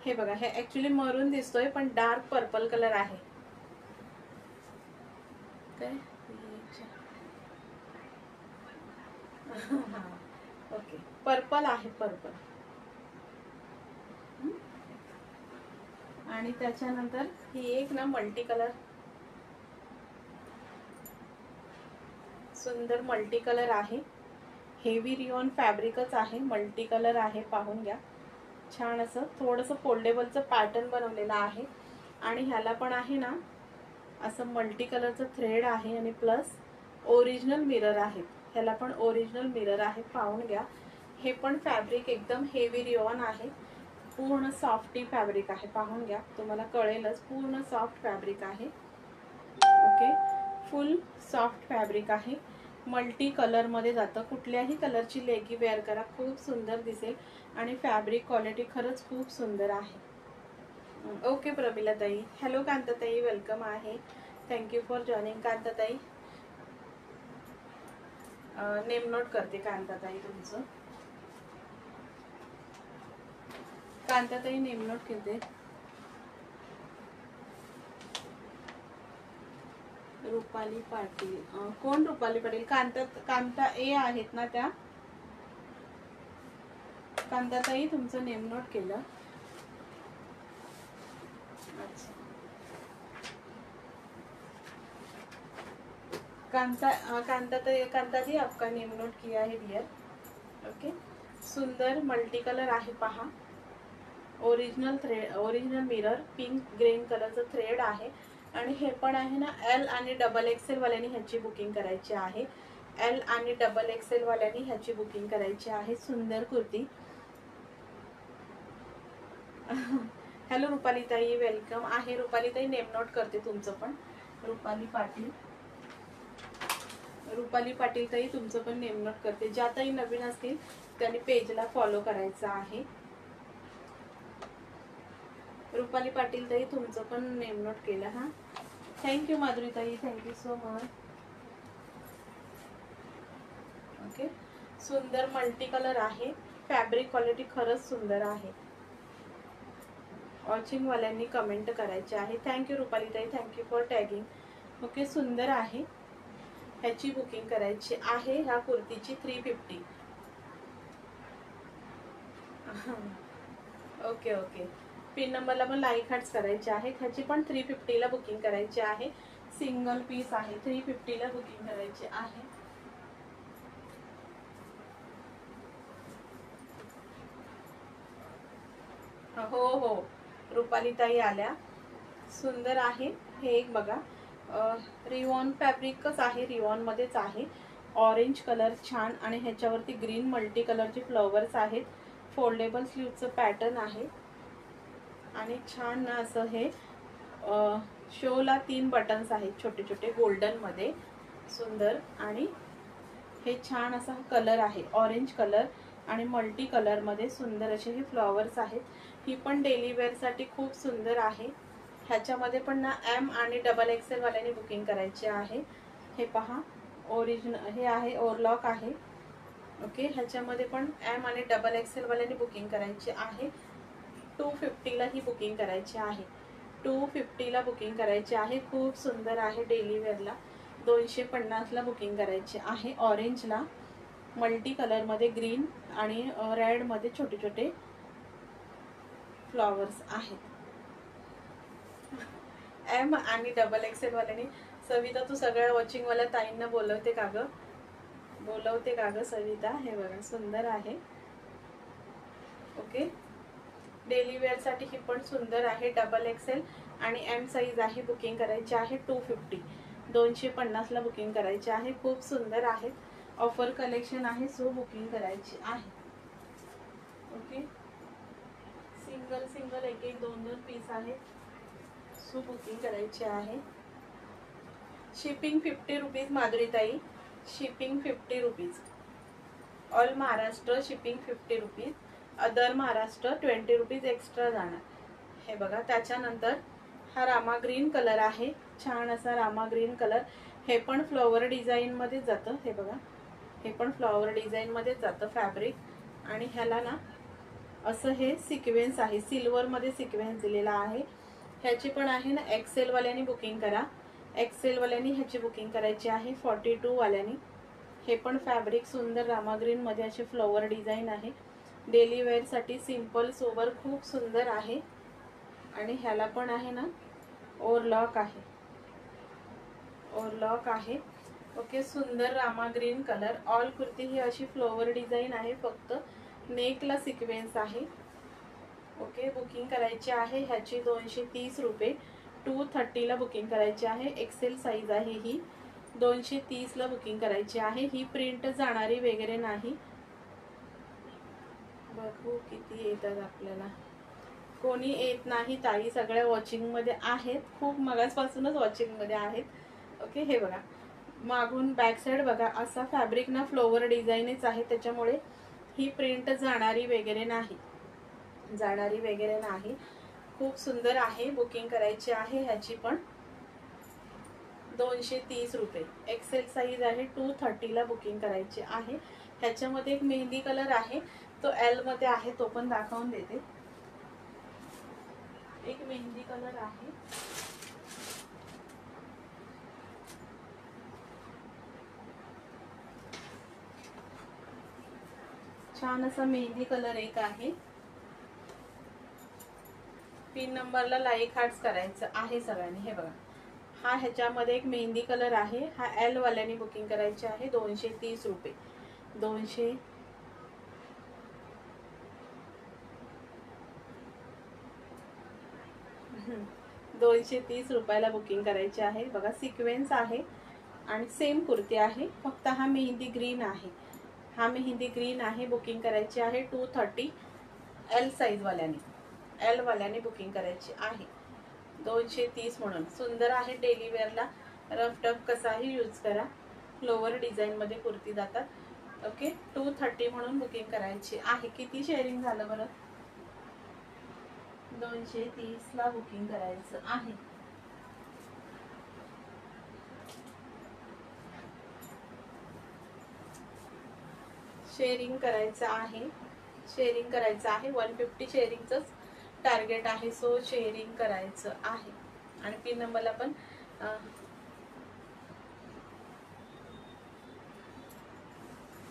हे बघा, हे ॲक्च्युली मरून दिसतोय पण डार्क पर्पल कलर आहे। काय ओके, पर्पल आहे, पर्पल। आणि त्याच्यानंतर ही एक ना मल्टी कलर, सुंदर मल्टी कलर आहे, हेवी रिओन फॅब्रिकच आहे, मल्टी कलर आहे, पाहून घ्या। छान असं थोडंसं फोल्डेबलचं पॅटर्न बनवलेलं आहे आणि ह्याला पण आहे ना असं मल्टी कलरचं थ्रेड आहे आणि प्लस ओरिजिनल मिरर आहे, ह्याला पण ओरिजिनल मिरर आहे, पाहून घ्या। हे पण फॅब्रिक एकदम हेवी रिओन आहे, पूर्ण सॉफ्टी फॅब्रिक आहे, पाहून घ्या, तुम्हाला कळेलच, पूर्ण सॉफ्ट फॅब्रिक आहे। ओके, फुल सॉफ्ट फॅब्रिक आहे, मल्टी कलर मध्ये जातं, कुठल्याही कलरची लेगी वेअर करा, खूप सुंदर दिसेल आणि फॅब्रिक क्वालिटी खरंच खूप सुंदर आहे। Okay Pramilatai, hello Kantatai, welcome आहे, thank you for joining. Kantatai name note करते, कांताताई तुमचं, कांताताई नेम नोट करते। रुपाली पाटील, कोण रुपाली पाटील? कांता ए आहेत ना त्या? कांताताई तुमचं नेम नोट केलं, अच्छा। कांता दी आपका नेम नोट किया है डियर। ओके, सुंदर मल्टी कलर आहे, पहा, original thread, original mirror, pink green कलरचं थ्रेड आहे आणि हे पण आहे ना एल आणि डबल एक्सेल वाल्यांनी ह्याची बुकिंग करायची आहे, एल आणि डबल एक्सेल वाल्यांनी ह्याची बुकिंग करायची आहे। सुंदर कुर्ती। हॅलो रुपालीताई, वेलकम आहे। रुपालीताई नेम नोट करते तुमचं पण, रुपाली पाटील, रुपाली पाटील ताई तुमचं पण नेम नोट करते। ज्या ताई नवीन असतील त्यांनी पेजला फॉलो करायचं आहे। रुपाली पाटील ताई तुमचं पण नेम नोट केलं, हा, थँक्यू माधुरी ताई, थँक्यू सो मच। ओके, सुंदर मल्टी कलर आहे, फॅब्रिक क्वालिटी खरंच सुंदर आहे। वॉचिंग वाल्यांनी कमेंट करायचे आहे, थँक्यू रुपाली ताई, थँक्यू फॉर टॅगिंग। ओके, सुंदर आहे, ह्याची बुकिंग करायची आहे, ह्या कुर्तीची 350। ओके ओके, पिन नंबरला पण लाईक हार्ट्स करायचे आहे. ह्याची पण 350 ला बुकिंग करायची आहे. सिंगल पीस आहे, 350 ला बुकिंग करायचे आहे. हो हो, रुपाली ताई आल्या. सुंदर आहे हे. एक बघा, रिवॉन फॅब्रिकच आहे, रिवॉन मध्येच आहे. ऑरेंज कलर छान, आणि ह्याच्यावरती ग्रीन मल्टी कलरचे फ्लॉवर्स आहेत. फोल्डेबल स्लीवचं पॅटर्न आहे, आणि छान ना असं हे शोला 3 बटन्स आहेत छोटे छोटे गोल्डन मध्ये, सुंदर. आणि हे छान असा कलर आहे, ऑरेंज कलर आणि मल्टी कलर मध्ये सुंदर असे हे फ्लॉवर्स आहेत. ही पण डेली वेअर साठी खूप सुंदर आहे. ह्याच्यामध्ये पण ना एम आणि डबल एक्सेल वाल्याने बुकिंग करायचे आहे. हे पहा, ओरिजिनल हे आहे, ओरलॉक आहे. ओके, ह्याच्यामध्ये पण एम आणि डबल एक्सेल वाल्याने बुकिंग करायचे आहे. 250 ला ही बुकिंग करायची आहे. 250 ला बुकिंग करायची आहे. खूप सुंदर आहे डेली वेअरला. 250 ला बुकिंग करायचे आहे. ऑरेंजला मल्टी कलर मध्ये ग्रीन आणि रेड मध्ये छोटे छोटे फ्लॉवर्स आहेत. एम आणि डबल एक्सेल वाल्याने. सविता, तू सगळ्या वॉचिंग वाल्या ताईंना बोलवते का ग? बोलवते का ग सविता? हे बघा, सुंदर आहे. ओके, डेली वेअर साठी ही पण सुंदर आहे. डबल एक्सेल आणि एम साईज आहे. बुकिंग करायची आहे 250. 250 ला बुकिंग करायची आहे. खूप सुंदर आहे. ऑफर कलेक्शन आहे, सो बुकिंग करायची आहे. ओके, सिंगल सिंगल एक एक 2-2 पीस आहे, सो बुकिंग करायची आहे. Shipping 50 rupees Madhuritai. Shipping 50 rupees. All Maharashtra shipping 50 rupees. Other Maharashtra 20 rupees extra जाणार. हे बघा, त्याच्यानंतर हा रामा ग्रीन कलर आहे. छान असा रामा ग्रीन कलर. हे पण फ्लॉवर डिझाईन मध्ये जातं. हे बघा, हे पण फ्लॉवर डिझाईन मध्ये जातं फॅब्रिक. आणि ह्याला ना असं हे सिक्वेन्स आहे, सिल्वर मध्ये सिक्वेन्स दिलेला आहे. ह्याची पण आहे ना, एक्सेल वाल्यानी बुकिंग करा. एक्सेल वाल्यानी ह्याची बुकिंग करायची आहे. 42 वाल्यानी. हे पण फॅब्रिक सुंदर रामा ग्रीन मध्ये असे फ्लॉवर डिझाईन आहे. डेली वेअर साठी सिंपल सोबर खूप सुंदर आहे. आणि ह्याला पण आहे ना ओरलॉक आहे, ओरलॉक आहे. ओके, सुंदर Rama green colour. All kurti ही अशी फ्लॉवर डिझाईन आहे, फक्त नेकला सिक्वेन्स आहे. ओके, बुकिंग करायची आहे. ह्याची 230 रुपये. 230 ला बुकिंग करायची आहे. एक्सेल साईज आहे ही. 230 ला बुकिंग करायची आहे. ही प्रिंट जाणारी वगैरे नाही. बघू किती येतात आपल्याला. कोणी येत नाही ताई, सगळ्या वॉचिंग मध्ये आहेत. खूप मगासपासूनच वॉचिंग मध्ये आहेत. ओके, हे बघा, मागून बॅक साइड बघा, असा फॅब्रिक ना फ्लोवर डिझाईनच आहे, त्याच्यामुळे ही प्रिंट जाणारी वगैरे नाही, जाणारी वगैरे नाही. खूप सुंदर आहे. बुकिंग करायची आहे ह्याची पण. 230 रुपये. एक्सेल साईज आहे. 230 ला बुकिंग करायची आहे. ह्याच्यामध्ये एक मेहंदी कलर आहे, तो एल मध्ये आहे, तो पण दाखवून देते. एक मेहंदी कलर आहे. छान असा मेहंदी कलर एक आहे. पिन नंबरला लाईक हार्ट्स करायचं आहे सगळ्यांनी. हे बघा, हा ह्याच्यामध्ये एक मेहंदी कलर आहे. हा एल वाल्याने बुकिंग करायची आहे. 230 रुपये. 230 रुपयाला बुकिंग करायची आहे. बघा, सिक्वेन्स आहे आणि सेम कुर्ती आहे, फक्त हा मेहंदी ग्रीन आहे. हा मेहंदी ग्रीन आहे. बुकिंग करायची आहे 230. एल साईज वाल्याने, एल वाल्याने बुकिंग करायची आहे. 230 म्हणून. सुंदर आहे. डेली वेअरला रफ टफ कसाही यूज करा. फ्लोवर डिझाईन मध्ये कुर्ती जातात. ओके, 230 म्हणून बुकिंग करायची आहे. किती शेअरिंग झालं बरं? 230 ला बुकिंग करायचं आहे. शेअरिंग करायचं आहे, शेअरिंग करायचं आहे. 150 शेअरिंगच टार्गेट आहे, सो शेअरिंग करायचं आहे. आणि पिन नंबरला पण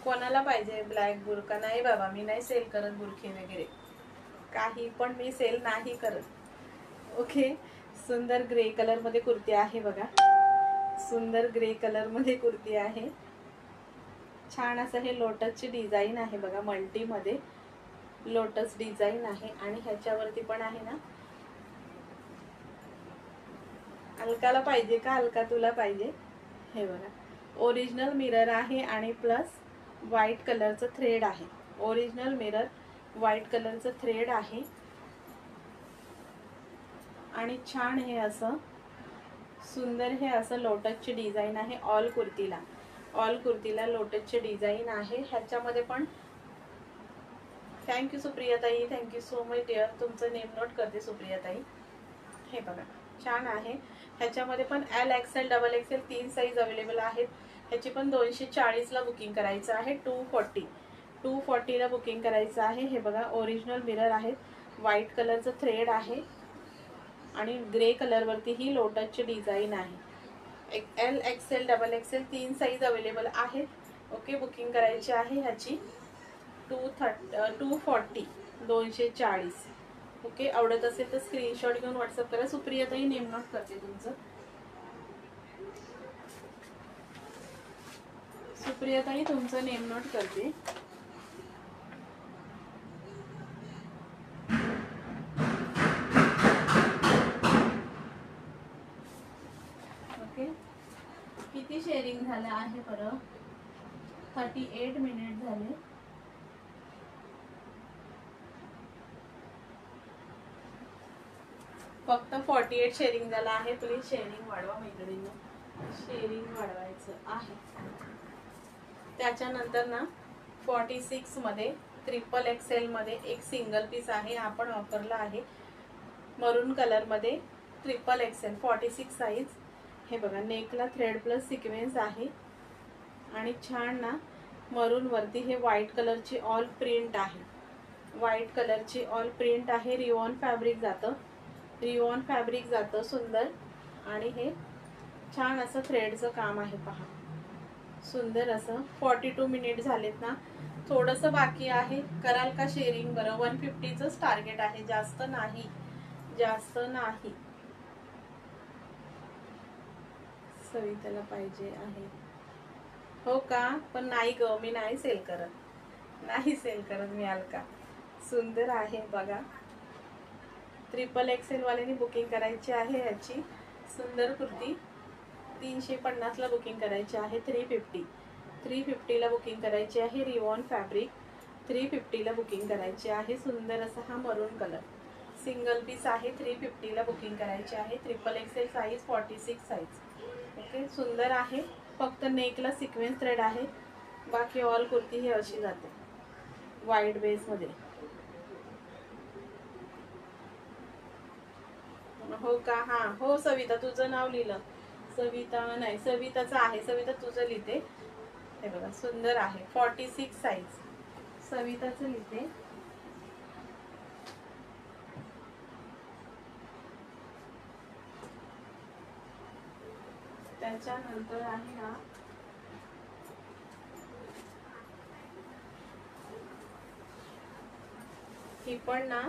कोणाला पाहिजे ब्लॅक बुरका? नाही बाबा, मी नाही सेल करत बुरखे वगैरे. काही पण मी सेल नाही करत. ओके, सुंदर ग्रे कलर मध्ये कुर्ती आहे बघा. सुंदर ग्रे कलर मध्ये कुर्ती आहे. छान असं हे लोटसची डिझाईन आहे बघा. मल्टी मध्ये लोटस डिझाईन आहे आणि ह्याच्यावरती पण आहे ना. अलकाला पाहिजे का? अलका तुला पाहिजे? हे बघा, ओरिजिनल मिरर आहे आणि प्लस व्हाईट कलरचं थ्रेड आहे. ओरिजिनल मिरर, व्हाईट कलरचं थ्रेड आहे आणि छान हे असं सुंदर हे असं लोटसची डिझाईन आहे. ऑल कुर्तीला लोटसची डिझाईन आहे. ह्याच्यामध्ये पण thank you Supriyatai, thank you so much dear. तुमचं नेम नोट करते सुप्रियाताई. हे बघा, छान आहे. ह्याच्यामध्ये पण L XL, double XL 3 size available आहेत. ह्याची पण 240 ला बुकिंग करायचं आहे. 240 ला बुकिंग करायचं आहे. हे बघा, ओरिजिनल मिरर आहेत, व्हाईट कलरचं थ्रेड आहे आणि ग्रे कलर वरती ही लोटसची डिझाईन आहे. L XL, double XL 3 size available आहेत. ओके, बुकिंग करायची आहे ह्याची 240. ओके, आवडत असेल तर स्क्रीनशॉट घेऊन व्हॉट्सअप करा. सुप्रियाताई नेम नोट करते तुमचं. सुप्रियाताई तुमचं नेम नोट करते. ओके, किती शेअरिंग झालं आहे बरं? 38 मिनिट झाले. फक्त 48 शेअरिंग झालं आहे. प्लीज शेअरिंग वाढवा मैत्रिणींनो, शेअरिंग वाढवायचं आहे. त्याच्यानंतर ना 46 मध्ये ट्रिपल एक्सेल मध्ये एक सिंगल पीस आहे. आपण वापरला आहे मरून कलर मध्ये ट्रिपल एक्सेल 46 साईज. हे बघा, नेकला थ्रेड प्लस सिक्वेन्स आहे आणि छान ना मरून वरती हे व्हाईट कलरची ऑल प्रिंट आहे. व्हाईट कलरची ऑल प्रिंट आहे. रिओन फॅब्रिक जातं सुंदर आणि हे छान असं थ्रेडचं काम आहे. पहा, सुंदर असं. 42 मिनिट झालेत ना, थोडंसं बाकी आहे. कराल का शेअरिंग बरं? 150च टार्गेट आहे, जास्त नाही. सविताला पाहिजे आहे. हो का? पण नाही ग, मी नाही सेल करत मी. अलका सुंदर आहे बघा. ट्रिपल एक्सेल वाल्यानी बुकिंग करायची आहे याची सुंदर कुर्ती. 350 ला बुकिंग करायची आहे. 350 ला बुकिंग करायची आहे. रिओन फॅब्रिक 350 ला बुकिंग करायची आहे. सुंदर असा हा मरून कलर सिंगल पीस आहे. 350 ला बुकिंग करायची आहे. Triple XL size, 46 size. Okay, सुंदर आहे. फक्त नेकला सिक्वेन्स थ्रेड आहे. बाकी ऑल कुर्ती ही अशी जाते व्हाईट बेस मध्ये. हो का? हा हो, सविता तुझं नाव लिहिलं. सविता नाही, सविताचं आहे. सविता तुझं लिहिते. हे बघा, सुंदर आहे. 46 साईज सविताचं लिहिते. त्याच्यानंतर आहे ना ही पण ना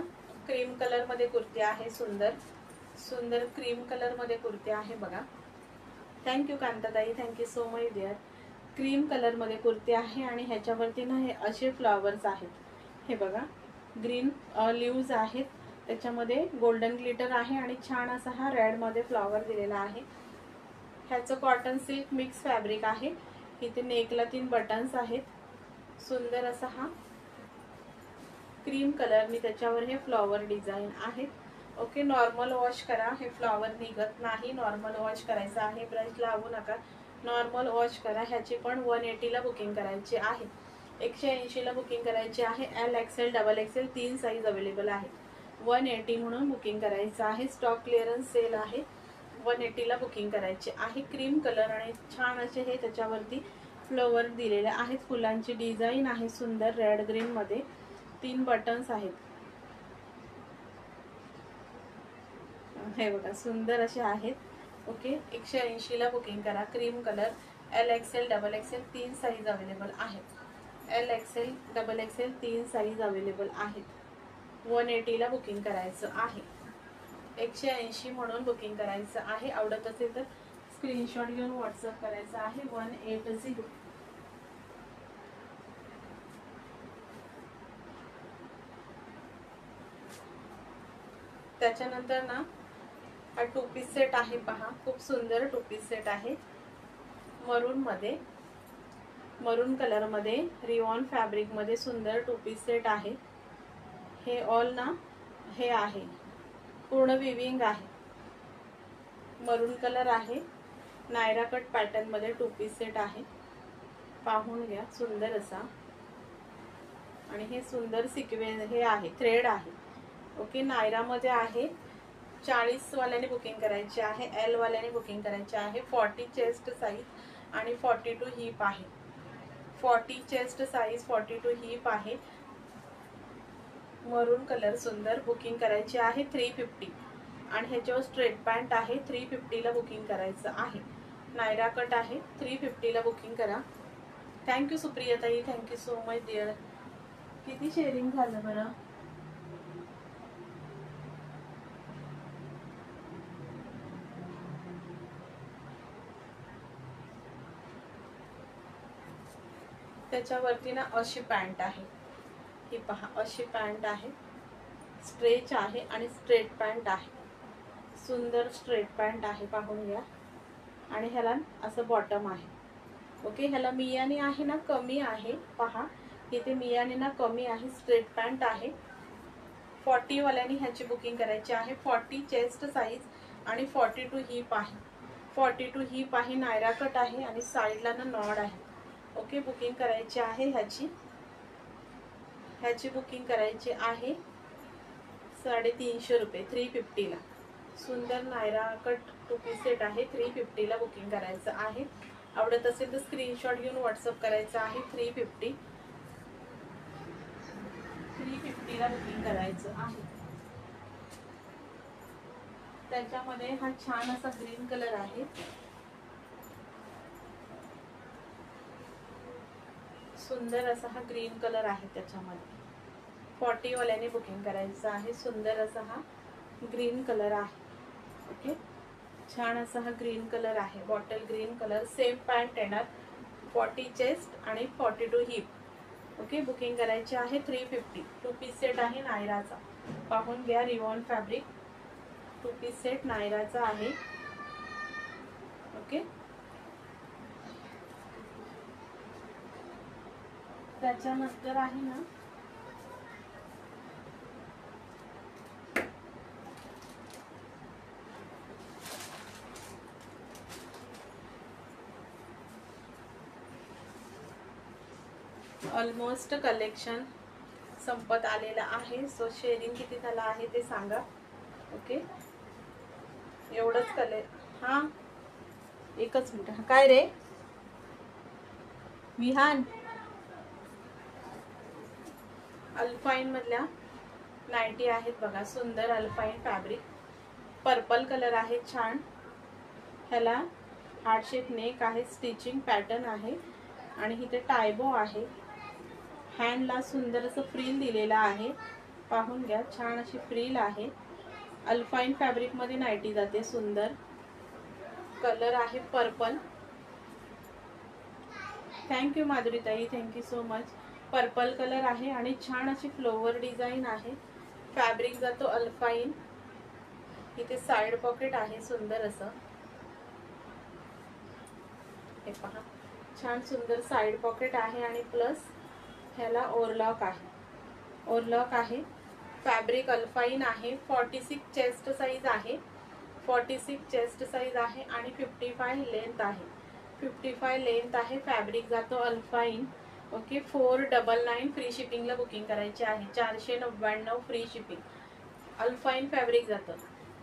क्रीम कलर मध्ये कुर्ती आहे. सुंदर क्रीम कलर मध्ये कुर्ती आहे बघा. Thank you Kantatai, thank you so much dear. Cream colour मध्ये कुर्ती आहे आणि ह्याच्यावरती ना हे असे फ्लॉवर्स आहेत. हे बघा, ग्रीन लीव्ज आहेत, त्याच्यामध्ये गोल्डन ग्लिटर आहे आणि छान असा हा रेड मध्ये फ्लॉवर दिलेला आहे. ह्याचं कॉटन सिल्क मिक्स फॅब्रिक आहे. इथे नेकला 3 बटन्स आहेत. सुंदर असा हा क्रीम कलरनी त्याच्यावर हे फ्लॉवर डिझाईन आहेत. ओके, नॉर्मल वॉश करा, हे फ्लॉवर निघत नाही. नॉर्मल वॉश करायचं आहे, ब्रश लावू नका, नॉर्मल वॉश करा. ह्याची पण 180 ला बुकिंग करायची आहे. 180 ला बुकिंग करायची आहे. L XL, double XL 3 size available आहे. 180 म्हणून बुकिंग करायचं आहे. स्टॉक क्लिअरन्स सेल आहे. 180 ला बुकिंग करायची आहे. क्रीम कलर आणि छान असे हे त्याच्यावरती फ्लॉवर दिलेले आहेत. फुलांची डिझाईन आहे सुंदर रेड ग्रीन मध्ये. 3 बटन्स आहेत. हे बघा, सुंदर असे आहेत. ओके, 180 ला बुकिंग करा. Cream colour, L XL, double XL 3 size available आहेत. L XL, double XL 3 size available आहेत. 180ला बुकिंग करायचं आहे. 180 म्हणून बुकिंग करायचं आहे. आवडत असेल तर स्क्रीनशॉट घेऊन व्हॉट्सअप करायचा आहे. 180. त्याच्यानंतर ना हा 2 पीस सेट आहे पहा, खूप सुंदर 2 पीस सेट आहे. मरून कलर मध्ये रिओन फॅब्रिक मध्ये सुंदर 2 पीस सेट आहे. हे ऑल ना हे आहे पूर्ण विविंग आहे. मरून कलर आहे, नायरा कट पॅटर्न मध्ये 2 पीस सेट आहे. पाहून घ्या, सुंदर असा. आणि हे सुंदर सिक्वेन्स हे आहे, थ्रेड आहे. ओके, नायरा मध्ये आहे. 40 वाल्याने बुकिंग करायचे आहे, एल वाल्याने बुकिंग करायचे आहे. 40 चेस्ट साइज आणि 42 हिप आहे. 40 चेस्ट साइज, 42 हिप आहे. मरून कलर सुंदर, बुकिंग करायचे आहे 350. आणि ह्याच्यावर स्ट्रेट पॅन्ट आहे. 350ला बुकिंग करायचं आहे. नायरा कट आहे, 350ला बुकिंग करा. थँक्यू सुप्रिया ताई, थँक्यू सो मच डिअर. किती शेअरिंग झालं बरं. त्याच्यावरती ना अशी पॅन्ट आहे. ही पहा, अशी पॅन्ट आहे. स्ट्रेच आहे आणि स्ट्रेट पॅन्ट आहे. सुंदर स्ट्रेट पॅन्ट आहे, पाहून घ्या. आणि ह्याला असं बॉटम आहे. ओके, ह्याला मियाने आहे ना कमी आहे. पहा इथे मियाने ना कमी आहे. स्ट्रेट पॅन्ट आहे. 40 वाल्याने ह्याची बुकिंग करायची आहे. 40 चेस्ट साइज आणि 42 हिप आहे. 42 हिप आहे. नायरा कट आहे आणि साईडला ना नॉड आहे. ओके, बुकिंग करायची आहे ह्याची बुकिंग करायची आहे 350 रुपये, 350ला. सुंदर नायरा कट 2 पीस सेट आहे. 350ला बुकिंग करायचं आहे. आवडत असेल तर स्क्रीनशॉट घेऊन व्हॉट्सअप करायचं आहे. 350ला बुकिंग करायचं आहे. त्याच्यामध्ये हा छान असा ग्रीन कलर आहे. सुंदर असा हा ग्रीन कलर आहे. त्याच्यामध्ये 40 वाल्याने बुकिंग करायचं आहे. सुंदर असा हा ग्रीन कलर आहे. ओके, छान असा हा ग्रीन कलर आहे, bottle green colour. Same pant येणार. 40 चेस्ट आणि 42 हिप. ओके, बुकिंग करायची आहे 350. 2 पीस सेट आहे नायराचा. पाहून घ्या, रिवॉन फॅब्रिक 2 पीस सेट नायराचा आहे. ओके, त्याच्यानंतर आहे ना ऑलमोस्ट कलेक्शन संपत आलेलं आहे. सो शेअरिंग किती झालं आहे ते सांगा. ओके, एवढंच हां, एकच मिनिट. काय रे विहान. अल्फाईन मधल्या नाईटी आहेत बघा, सुंदर अल्फाईन फॅब्रिक. पर्पल कलर आहे, छान. ह्याला हार्ट शेप नेक आहे. स्टिचिंग पॅटर्न आहे आणि इथे टायबो आहे. हँडला सुंदर असं फ्रिल दिलेला आहे. पाहून घ्या, छान अशी फ्रिल आहे. अल्फाईन फॅब्रिक मध्ये नाईटी जाते. सुंदर कलर आहे purple. Thank you Madhuritai, thank you so much. Purple colour आहे आणि छान अशी फ्लोवर डिझाईन आहे. फॅब्रिक जातो अल्फाईन. इथे साइड पॉकेट आहे सुंदर असं. हे पहा, छान सुंदर साइड पॉकेट आहे आणि प्लस ह्याला ओरलॉक आहे. ओरलॉक आहे. फॅब्रिक अल्फाईन आहे. 46 चेस्ट साइज आहे. 46 चेस्ट साइज आहे आणि 55 लेंथ आहे. 55 लेंथ आहे. फॅब्रिक जातो अल्फाईन. ओके, 499 फ्री शिपिंगला बुकिंग करायची आहे. 499 फ्री शिपिंग. अल्फाईन फॅब्रिक जातं.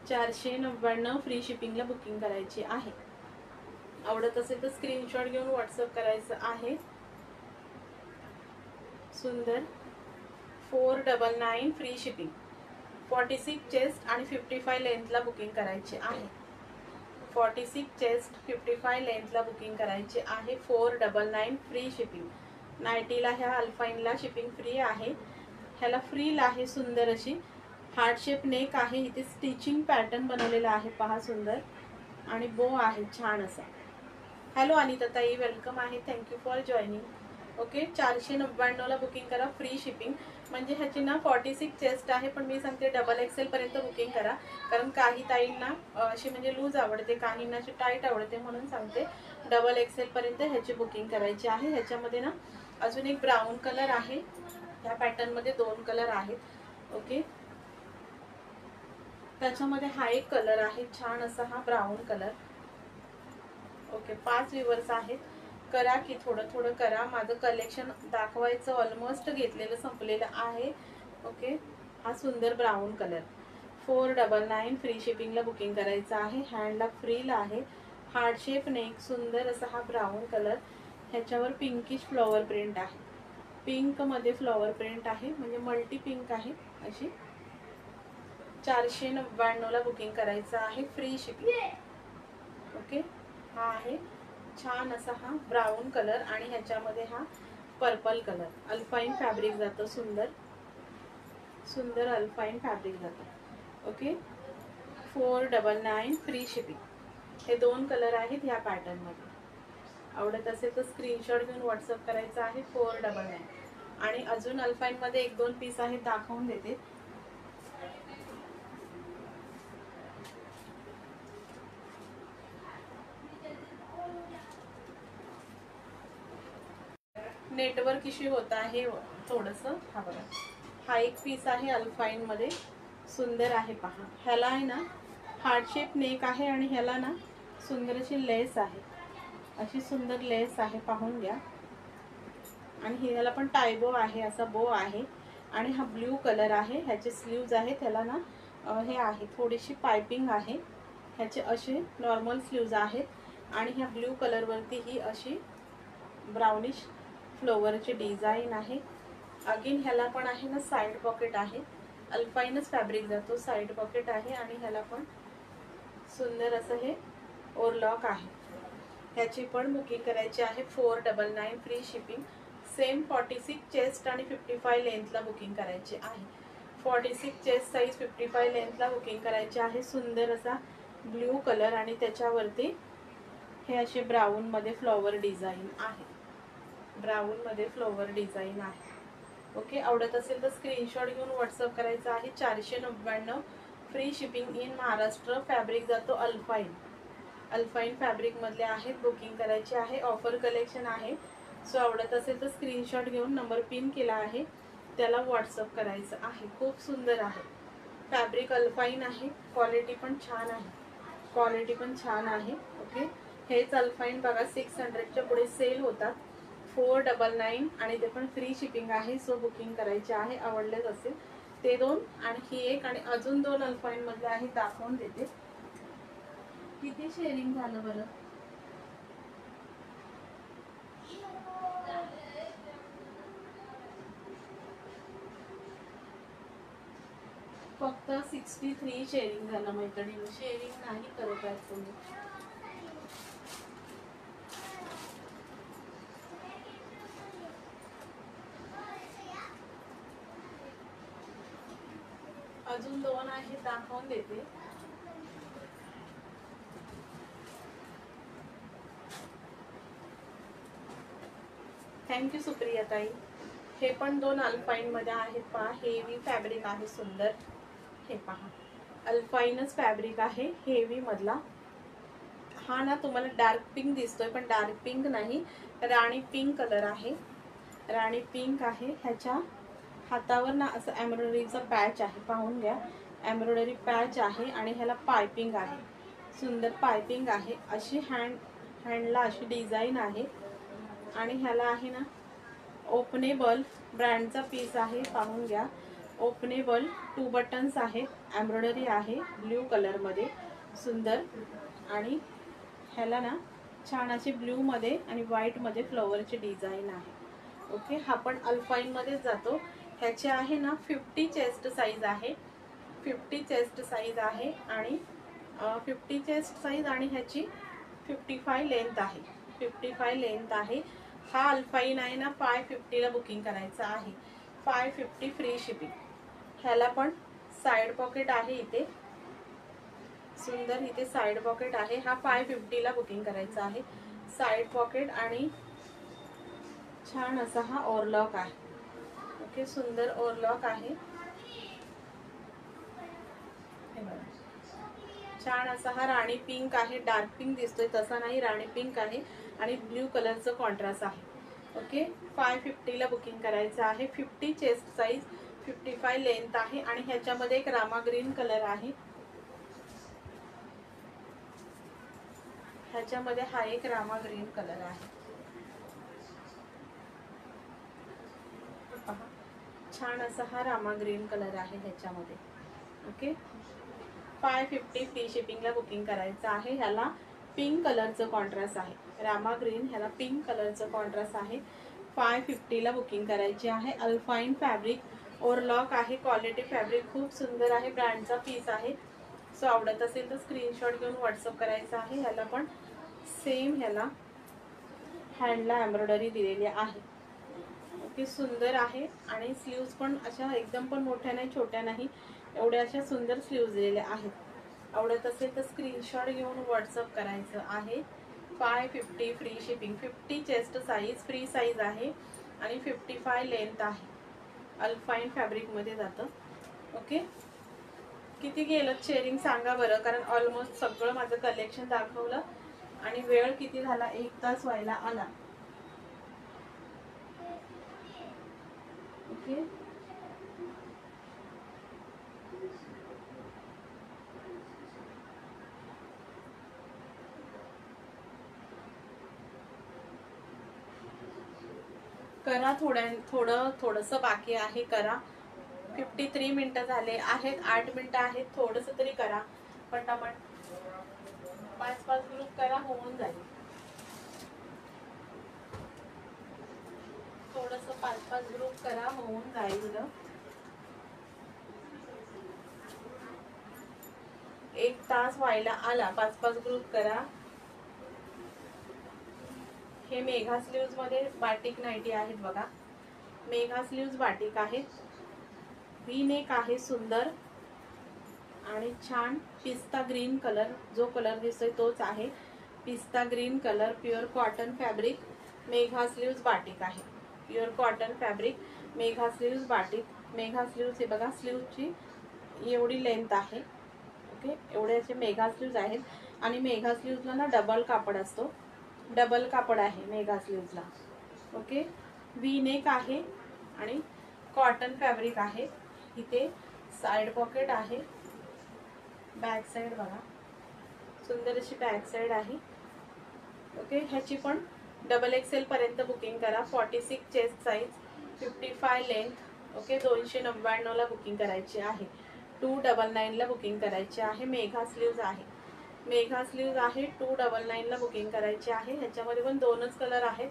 499 फ्री शिपिंगला बुकिंग करायची आहे. आवडत असेल तर स्क्रीनशॉट घेऊन व्हॉट्सअप करायचं आहे. सुंदर 499 फ्री शिपिंग. 46 चेस्ट आणि 55 लेंथला बुकिंग करायची आहे. 46 चेस्ट 55 लेंथला बुकिंग करायची आहे. 499 फ्री शिपिंग. नाईटीला ह्या अल्फाईनला शिपिंग फ्री आहे. ह्याला फ्रील आहे सुंदर अशी, हार्ट शेप नेक आहे, इथे स्टिचिंग पॅटर्न बनवलेला आहे पहा सुंदर, आणि बो आहे छान असा. हॅलो अनिता ताई, वेलकम आहे, थँक्यू फॉर जॉईनिंग. ओके, 499 ला बुकिंग करा, फ्री शिपिंग. म्हणजे ह्याची ना 46 चेस्ट आहे, पण मी सांगते डबल एक्सेल पर्यंत बुकिंग करा, कारण काही ताईंना अशी म्हणजे लूज आवडते, काहींना अशी टाईट आवडते, म्हणून सांगते डबल एक्सेल पर्यंत ह्याची बुकिंग करायची आहे. ह्याच्यामध्ये ना अजून एक ब्राऊन कलर आहे, ह्या पॅटर्न मध्ये 2 कलर आहेत. ओके, त्याच्यामध्ये हा एक कलर आहे छान असा, हा ब्राऊन कलर. ओके, 5 व्ह्यूअर्स आहेत, करा की थोडं थोडं करा, माझं कलेक्शन दाखवायचं ऑलमोस्ट घेतलेलं संपलेलं आहे. ओके, हा सुंदर ब्राऊन कलर 499 फ्री शिपिंगला बुकिंग करायचं आहे. हँडला फ्रील आहे, हार्ट शेप नेक, सुंदर असा हा ब्राऊन कलर. ह्याच्यावर पिंकिश फ्लॉवर प्रिंट आहे, पिंक मध्ये फ्लॉवर प्रिंट आहे, म्हणजे मल्टी पिंक आहे अशी. 499 ला बुकिंग करायचं आहे, फ्री शिपिंग. ओके, हा आहे छान असा हा ब्राऊन कलर, आणि ह्याच्यामध्ये हा पर्पल कलर. अल्पाईन फॅब्रिक जातं, सुंदर सुंदर अल्पाईन फॅब्रिक जातं. Okay, 499 free shipping. हे 2 कलर आहेत ह्या पॅटर्न मध्ये. आवडत असेल तर स्क्रीनशॉट घेऊन व्हॉट्सअप करायचा आहे, 499. आणि अजून अल्पाईन मध्ये 1-2 पीस आहेत, दाखवून देते. नेटवर्क इश्यू होत आहे थोडंसं. हा बघा, हा एक पीस आहे अल्पाईन मध्ये, सुंदर आहे पहा. ह्याला आहे ना हार्ट शेप नेक आहे, आणि ह्याला ना सुंदर अशी लेस आहे, अशी सुंदर लेस आहे, पाहून घ्या. आणि ह्याला पण टायबो आहे, असा बो आहे. आणि हा ब्ल्यू कलर आहे, ह्याचे स्लीव्ज आहेत, ह्याला ना हे आहे थोडीशी पायपिंग आहे, ह्याचे असे नॉर्मल स्लीव्ज आहेत. आणि ह्या ब्ल्यू कलर वरती ही अशी ब्राउनिश फ्लोवरची डिझाईन आहे. अगेन ह्याला पण आहे ना साइड पॉकेट आहे, अल्पाईनच फॅब्रिक जातो, साइड पॉकेट आहे. आणि ह्याला पण सुंदर असं हे ओरलॉक आहे. ह्याची पण बुकिंग करायची आहे, 499 फ्री शिपिंग. सेम 46 चेस्ट आणि 55 लेंथला बुकिंग करायची आहे. 46 चेस्ट साईज, 55 लेंथला बुकिंग करायची आहे. सुंदर असा ब्ल्यू कलर, आणि त्याच्यावरती हे असे ब्राऊन मध्ये फ्लॉवर डिझाईन आहे, ब्राऊन मध्ये फ्लॉवर डिझाईन आहे. ओके, आवडत असेल तर स्क्रीनशॉट घेऊन व्हॉट्सअप करायचा आहे. 499 free shipping in Maharashtra. Fabric जातो अल्पाईन, अल्पाईन फॅब्रिक मधले आहेत, बुकिंग करायची आहे. ऑफर कलेक्शन आहे, सो आवडत असेल तर स्क्रीनशॉट घेऊन नंबर पिन केला आहे त्याला व्हॉट्सअप करायचं आहे. खूप सुंदर आहे फॅब्रिक, अल्पाईन आहे, क्वालिटी पण छान आहे, क्वालिटी पण छान आहे. ओके, हेच अल्पाईन बघा 600च्या पुढे सेल होतात, 499, आणि ते पण फ्री शिपिंग आहे. सो बुकिंग करायचे आहे, आवडलेच असेल ते 2. आणखी एक आणि अजून 2 अल्पाईन मधले आहे, दाखवून देते. किती शेअरिंग झालं बरं? फक्त 63 शेअरिंग झालं मैत्रिणी, शेअरिंग नाही करत आहे तुम्ही. अजून 2 आहेत, दाखवून देते. थँक्यू सुप्रिया ताई. हे पण 2 अल्पाईन मध्ये आहेत पहा, हेवी फॅब्रिक आहे सुंदर. हे पहा, अल्पाईनच फॅब्रिक आहे, हेवी मधला. हा ना तुम्हाला डार्क पिंक दिसतोय, पण डार्क पिंक नाही, राणी पिंक कलर आहे, राणी पिंक आहे. ह्याच्या हातावर ना असं एम्ब्रॉयडरीचा पॅच आहे, पाहून घ्या, एम्ब्रॉयडरी पॅच आहे. आणि ह्याला पायपिंग आहे, सुंदर पायपिंग आहे, अशी हँडला अशी डिझाईन आहे. आणि ह्याला आहे ना ओपनेबल ब्रँडचा पीस आहे, पाहून घ्या, ओपनेबल 2 बटन्स आहेत, एम्ब्रॉयडरी आहे ब्ल्यू कलर मध्ये, सुंदर. आणि ह्याला ना छान अशी ब्ल्यू मध्ये आणि व्हाईट मध्ये फ्लॉवरची डिझाईन आहे. ओके, हा पण अल्पाईन मध्येच जातो. ह्याचे आहे ना 50 चेस्ट साईज आहे, 50 चेस्ट साईज आहे, आणि 50 चेस्ट साईज, आणि ह्याची 55 लेंथ आहे, 55 लेंथ आहे. हा अल्पाईन आहे ना 550 ला बुकिंग करायचा आहे, 550 फ्री शिपिंग. ह्याला पण साइड पॉकेट आहे इथे, सुंदर इथे साइड पॉकेट आहे. हा 550 ला बुकिंग करायचा आहे. साइड पॉकेट आणि छान असा हा ओरलॉक आहे. ओके, सुंदर ओरलॉक आहे. छान असा हा राणी पिंक आहे. डार्क पिंक दिसतोय तसा नाही, राणी पिंक आहे आणि ब्ल्यू कलरचं कॉन्ट्रास्ट आहे. ओके, 550 ला बुकिंग करायचं आहे. 50 चेस्ट साइज, 55 लेंथ आहे आणि ह्याच्यामध्ये एक रामा ग्रीन कलर आहे. ह्याच्यामध्ये हा एक रामा ग्रीन कलर आहे. छान असा हा रामा ग्रीन कलर आहे ह्याच्यामध्ये. ओके, 550 फ्री शिपिंगला बुकिंग करायचं आहे. ह्याला पिंक कलरचं कॉन्ट्रास्ट आहे. रामा ग्रीन ह्याला पिंक कलरचं कॉन्ट्रास्ट आहे. 550 ला बुकिंग करायची आहे. अल्फाईन फॅब्रिक ओरलॉक आहे. क्वालिटी फॅब्रिक खूप सुंदर आहे. ब्रँडचा पीस आहे. सो आवडत असेल तर स्क्रीनशॉट घेऊन व्हॉट्सअप करायचा आहे. ह्याला पण सेम ह्याला हँडला एम्ब्रॉयडरी दिलेली आहे. ओके, सुंदर आहे आणि स्लीव्ज पण अशा एकदम पण मोठ्या नाही छोट्या नाही, एवढ्या अशा सुंदर स्लीव्ज दिलेल्या आहेत. आवडत असेल तर स्क्रीनशॉट घेऊन व्हॉट्सअप करायचं आहे. 550 free shipping. 50 chest size, free size आहे आणि 55 लेंथ आहे. अल्फाईन फॅब्रिकमध्ये जातं. ओके, किती गेलं शेअरिंग सांगा बरं, कारण ऑलमोस्ट सगळं माझं कलेक्शन दाखवलं आणि वेळ किती झाला, 1 तास व्हायला आला. ओके, करा. थोडंसं बाकी आहे, करा. 53 मिनिटं झाले आहेत, 8 मिनिटं आहेत. थोडंसं तरी करा पटापट. 5-5 ग्रुप करा, होऊन जाईल. थोडंसं 5-5 ग्रुप करा, होऊन जाईल. 1 तास व्हायला आला. 5-5 ग्रुप करा. हे मेघा स्लीव्ज मध्ये बाटिक नाईटी आहेत बघा. मेघा स्लीव्ज बाटिक आहेत. व्ही नेक आहे सुंदर आणि छान पिस्ता ग्रीन कलर, जो कलर दिसतोय तोच आहे. पिस्ता green colour, pure cotton fabric, मेघा स्लीव्ज बाटिक आहे. प्युअर कॉटन फॅब्रिक, मेघा स्लीव्ज बाटिक. मेघा स्लीव्ज हे बघा, स्लीव्जची एवढी लेंथ आहे. ओके, एवढे असे मेघा स्लीव्ज आहेत आणि मेघा स्लीव्जला ना डबल कापड असतो. डबल कापड आहे मेघा स्लीव्जला. ओके, व्ही नेक आहे आणि कॉटन फॅब्रिक आहे. इथे साइड पॉकेट आहे. बॅक साइड बघा, सुंदर अशी बॅक साइड आहे. ओके, ह्याची पण डबल एक्सेल पर्यंत बुकिंग करा. 46 चेस्ट साइज, 55 लेंथ. ओके, 299 ला बुकिंग करायची आहे. 299 ला बुकिंग करायची आहे. मेघा स्लीव्ज आहे. मेघा स्लीव्ज आहे. 299 ला बुकिंग करायची आहे. ह्याच्यामध्ये पण 2च कलर आहेत,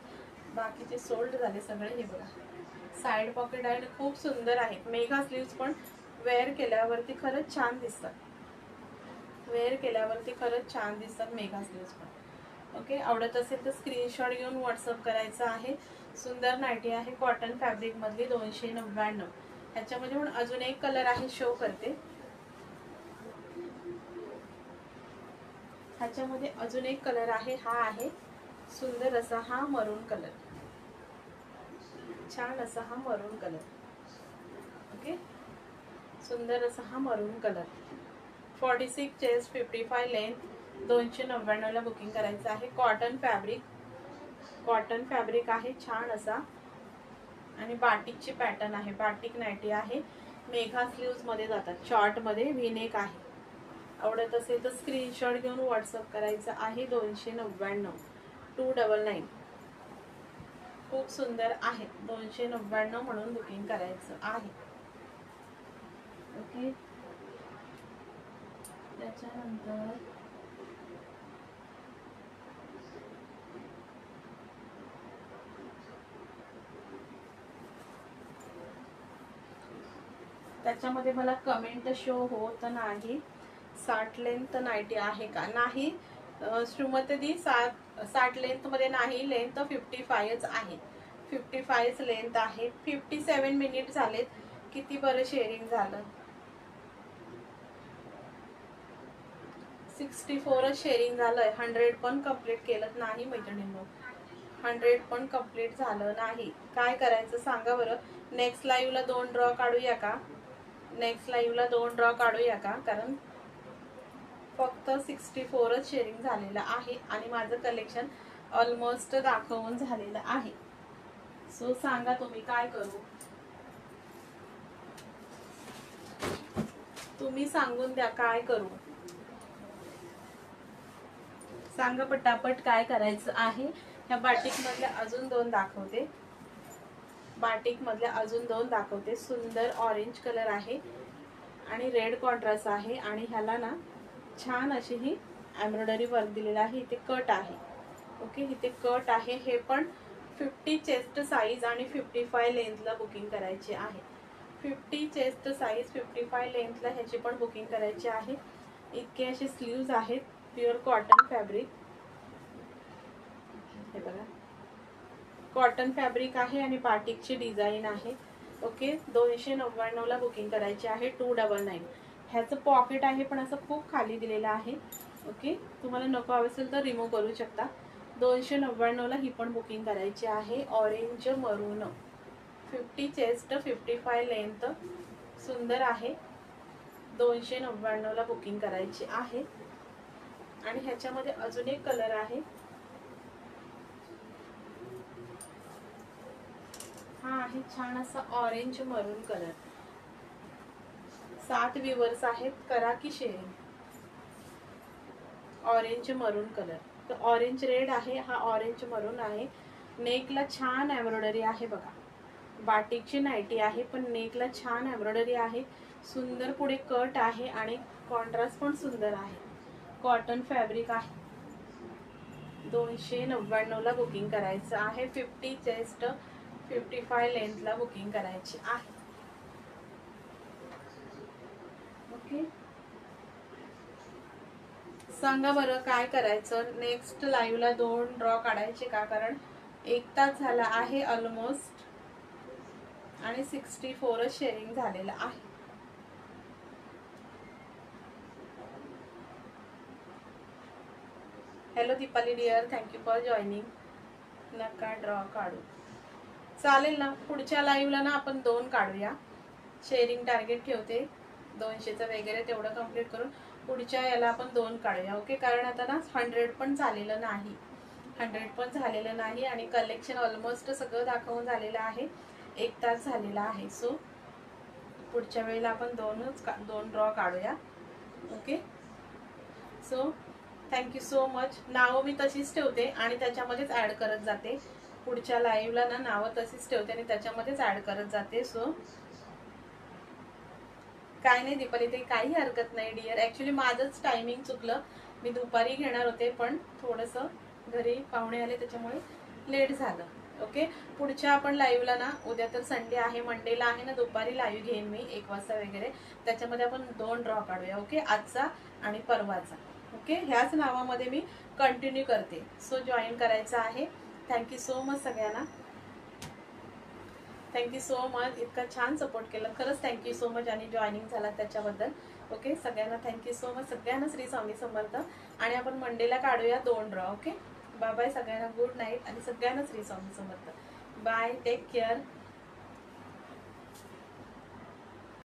बाकीचे सोल्ड झाले सगळे. हे बघा, साइड पॉकेट आहे, खूप सुंदर आहे. मेघा स्लीव्ज पण वेअर केल्यावरती खरंच छान दिसतात. वेअर केल्यावरती खरंच छान दिसतात मेघा स्लीव्ज पण. ओके, आवडत असेल तर स्क्रीनशॉट घेऊन व्हॉट्सअप करायचं आहे. सुंदर नाईटी आहे कॉटन फॅब्रिक मधली, 299. ह्याच्यामध्ये पण अजून एक कलर आहे, शो करते. ह्याच्यामध्ये अजून एक कलर आहे, हा आहे सुंदर असा हा मरून कलर. छान असा हा मरून कलर. ओके, सुंदर असा हा मरून कलर. 46 चेस्ट, 55 लेंथ, 299 ला बुकिंग करायचं आहे. कॉटन फॅब्रिक, कॉटन फॅब्रिक आहे छान असा आणि बाटिकची पॅटर्न आहे. बाटिक नाईटी आहे. मेघा स्लीव्ज मध्ये जातात, शॉर्ट मध्ये, व्ही नेक आहे. आवडत असेल तर स्क्रीनशॉट घेऊन व्हॉट्सअप करायचं आहे. 299, 299. खूप सुंदर आहे. 299 म्हणून बुकिंग करायचं आहे. ओके, त्याच्यानंतर त्याच्यामध्ये मला कमेंट शो होत नाही. 60 लेंथ नाईटी आहे का? नाही श्रीमती, 60 लेंथ मध्ये नाही, लेंथ 55च आहे. 55 लेंथ आहे. 57 मिनिट झालेत. किती बरं शेअरिंग झालं. 64 शेअरिंग झालंय. 100 पण कम्प्लीट केलं नाही मैत्रिणींनो. 100 पण कम्प्लीट झालं नाही. काय करायचं सांगा बरं. नेक्स्ट लाईव्हला 2 ड्रॉ काढूया का? नेक्स्ट लाईव्हला 2 ड्रॉ काढूया का? कारण फक्त 64च शेअरिंग झालेलं आहे आणि माझं कलेक्शन ऑलमोस्ट दाखवून झालेलं आहे. सो सांगा तुम्ही काय करू. तुम्ही सांगून द्या काय करू. सांगा पटापट काय करायचं आहे. ह्या बाटिक मधल्या अजून 2 दाखवते. बाटिक मधल्या अजून 2 दाखवते. सुंदर ऑरेंज कलर आहे आणि रेड कॉन्ट्रास्ट आहे आणि ह्याला ना छान अशी ही एम्ब्रॉयडरी वर्क दिलेला आहे. इथे कट आहे. ओके, इथे कट आहे. हे पण 50 चेस्ट साईज आणि 55 लेंथला बुकिंग करायची आहे. 50 चेस्ट साईज 55 लेंथला ह्याची पण बुकिंग करायची आहे. इतके असे स्लीव्ज आहेत. Pure cotton fabric. हे बघा, कॉटन फॅब्रिक आहे आणि बाटिकची डिझाईन आहे. ओके, 299 ला बुकिंग करायची आहे. 299. ह्याचं पॉकेट आहे पण असं खूप खाली दिलेलं आहे. ओके, तुम्हाला नको असेल तर रिमूव्ह करू शकता. 299 ला ही पण बुकिंग करायची आहे. ऑरेंज मरून, 50 चेस्ट 55 लेंथ, सुंदर आहे. 299 ला बुकिंग करायची आहे. आणि ह्याच्यामध्ये अजून एक कलर आहे. हा आहे छान असा ऑरेंज मरून कलर. 7 व्ह्यूअर्स आहेत. करा की शेअरिंग. ऑरेंज मरून कलर. तर ऑरेंज रेड आहे, हा ऑरेंज मरून आहे. नेकला छान एम्ब्रॉयडरी आहे बघा. बाटिकची नाईटी आहे पण नेकला छान एम्ब्रॉयडरी आहे. सुंदर पुढे कट आहे आणि कॉन्ट्रास्ट पण सुंदर आहे. कॉटन फॅब्रिक आहे. 299 ला बुकिंग करायचं आहे. 50 चेस्ट 55 लेंथला बुकिंग करायची आहे. ओके, सांगा बरं काय करायचं. नेक्स्ट लाईव्हला 2 ड्रॉ काढायचे का? कारण 1 तास झाला आहे ऑलमोस्ट आणि 64 शेअरिंग झालेलं आहे. Hello Deepali dear, thank you for joining. नका ड्रॉ काढू, चालेल ना. पुढच्या लाईव्हला ना आपण 2 काढूया. शेअरिंग टार्गेट ठेवते 200चं वगैरे, तेवढं कम्प्लीट करून पुढच्या याला आपण 2 काढूया. ओके, कारण आता ना 100 पण झालेलं नाही. 100 पण झालेलं नाही आणि कलेक्शन ऑलमोस्ट सगळं दाखवून झालेलं आहे. 1 तास झालेला आहे. सो पुढच्या वेळेला आपण 2 ड्रॉ काढूया. Okay, so thank you so much. नावं मी तशीच ठेवते आणि त्याच्यामध्येच ऍड करत जाते. पुढच्या लाईव्हला ना नावं तशीच ठेवते आणि त्याच्यामध्येच ऍड करत जाते. सो काय नाही दीपाली, ते काही हरकत नाही डिअर. ऍक्च्युली माझंच टायमिंग चुकलं. मी दुपारी घेणार होते पण थोडंसं घरी पाहुणे आले त्याच्यामुळे लेट झालं. ओके, पुढच्या आपण लाईव्हला ना, उद्या तर संडे आहे, मंडेला आहे ना, दुपारी लाईव्ह घेईन मी 1 वाजता वगैरे. त्याच्यामध्ये आपण 2 ड्रॉ काढूया. ओके, आजचा आणि परवाचा. ओके, ह्याच नावामध्ये मी कंटिन्यू करते. सो जॉईन करायचं आहे. थँक्यू सो मच सगळ्यांना. Thank you so much. इतका छान सपोर्ट केला, खरंच थँक्यू सो मच. आणि जॉईनिंग झाला त्याच्याबद्दल. ओके, सगळ्यांना थँक्यू सो मच. सगळ्यांना श्री स्वामी समर्थ. आणि आपण मंडेला काढूया 2 ड्रॉ. ओके, बाय बाय सगळ्यांना. गुड नाईट आणि सगळ्यांना Shri Swami Samarth. Bye, take care.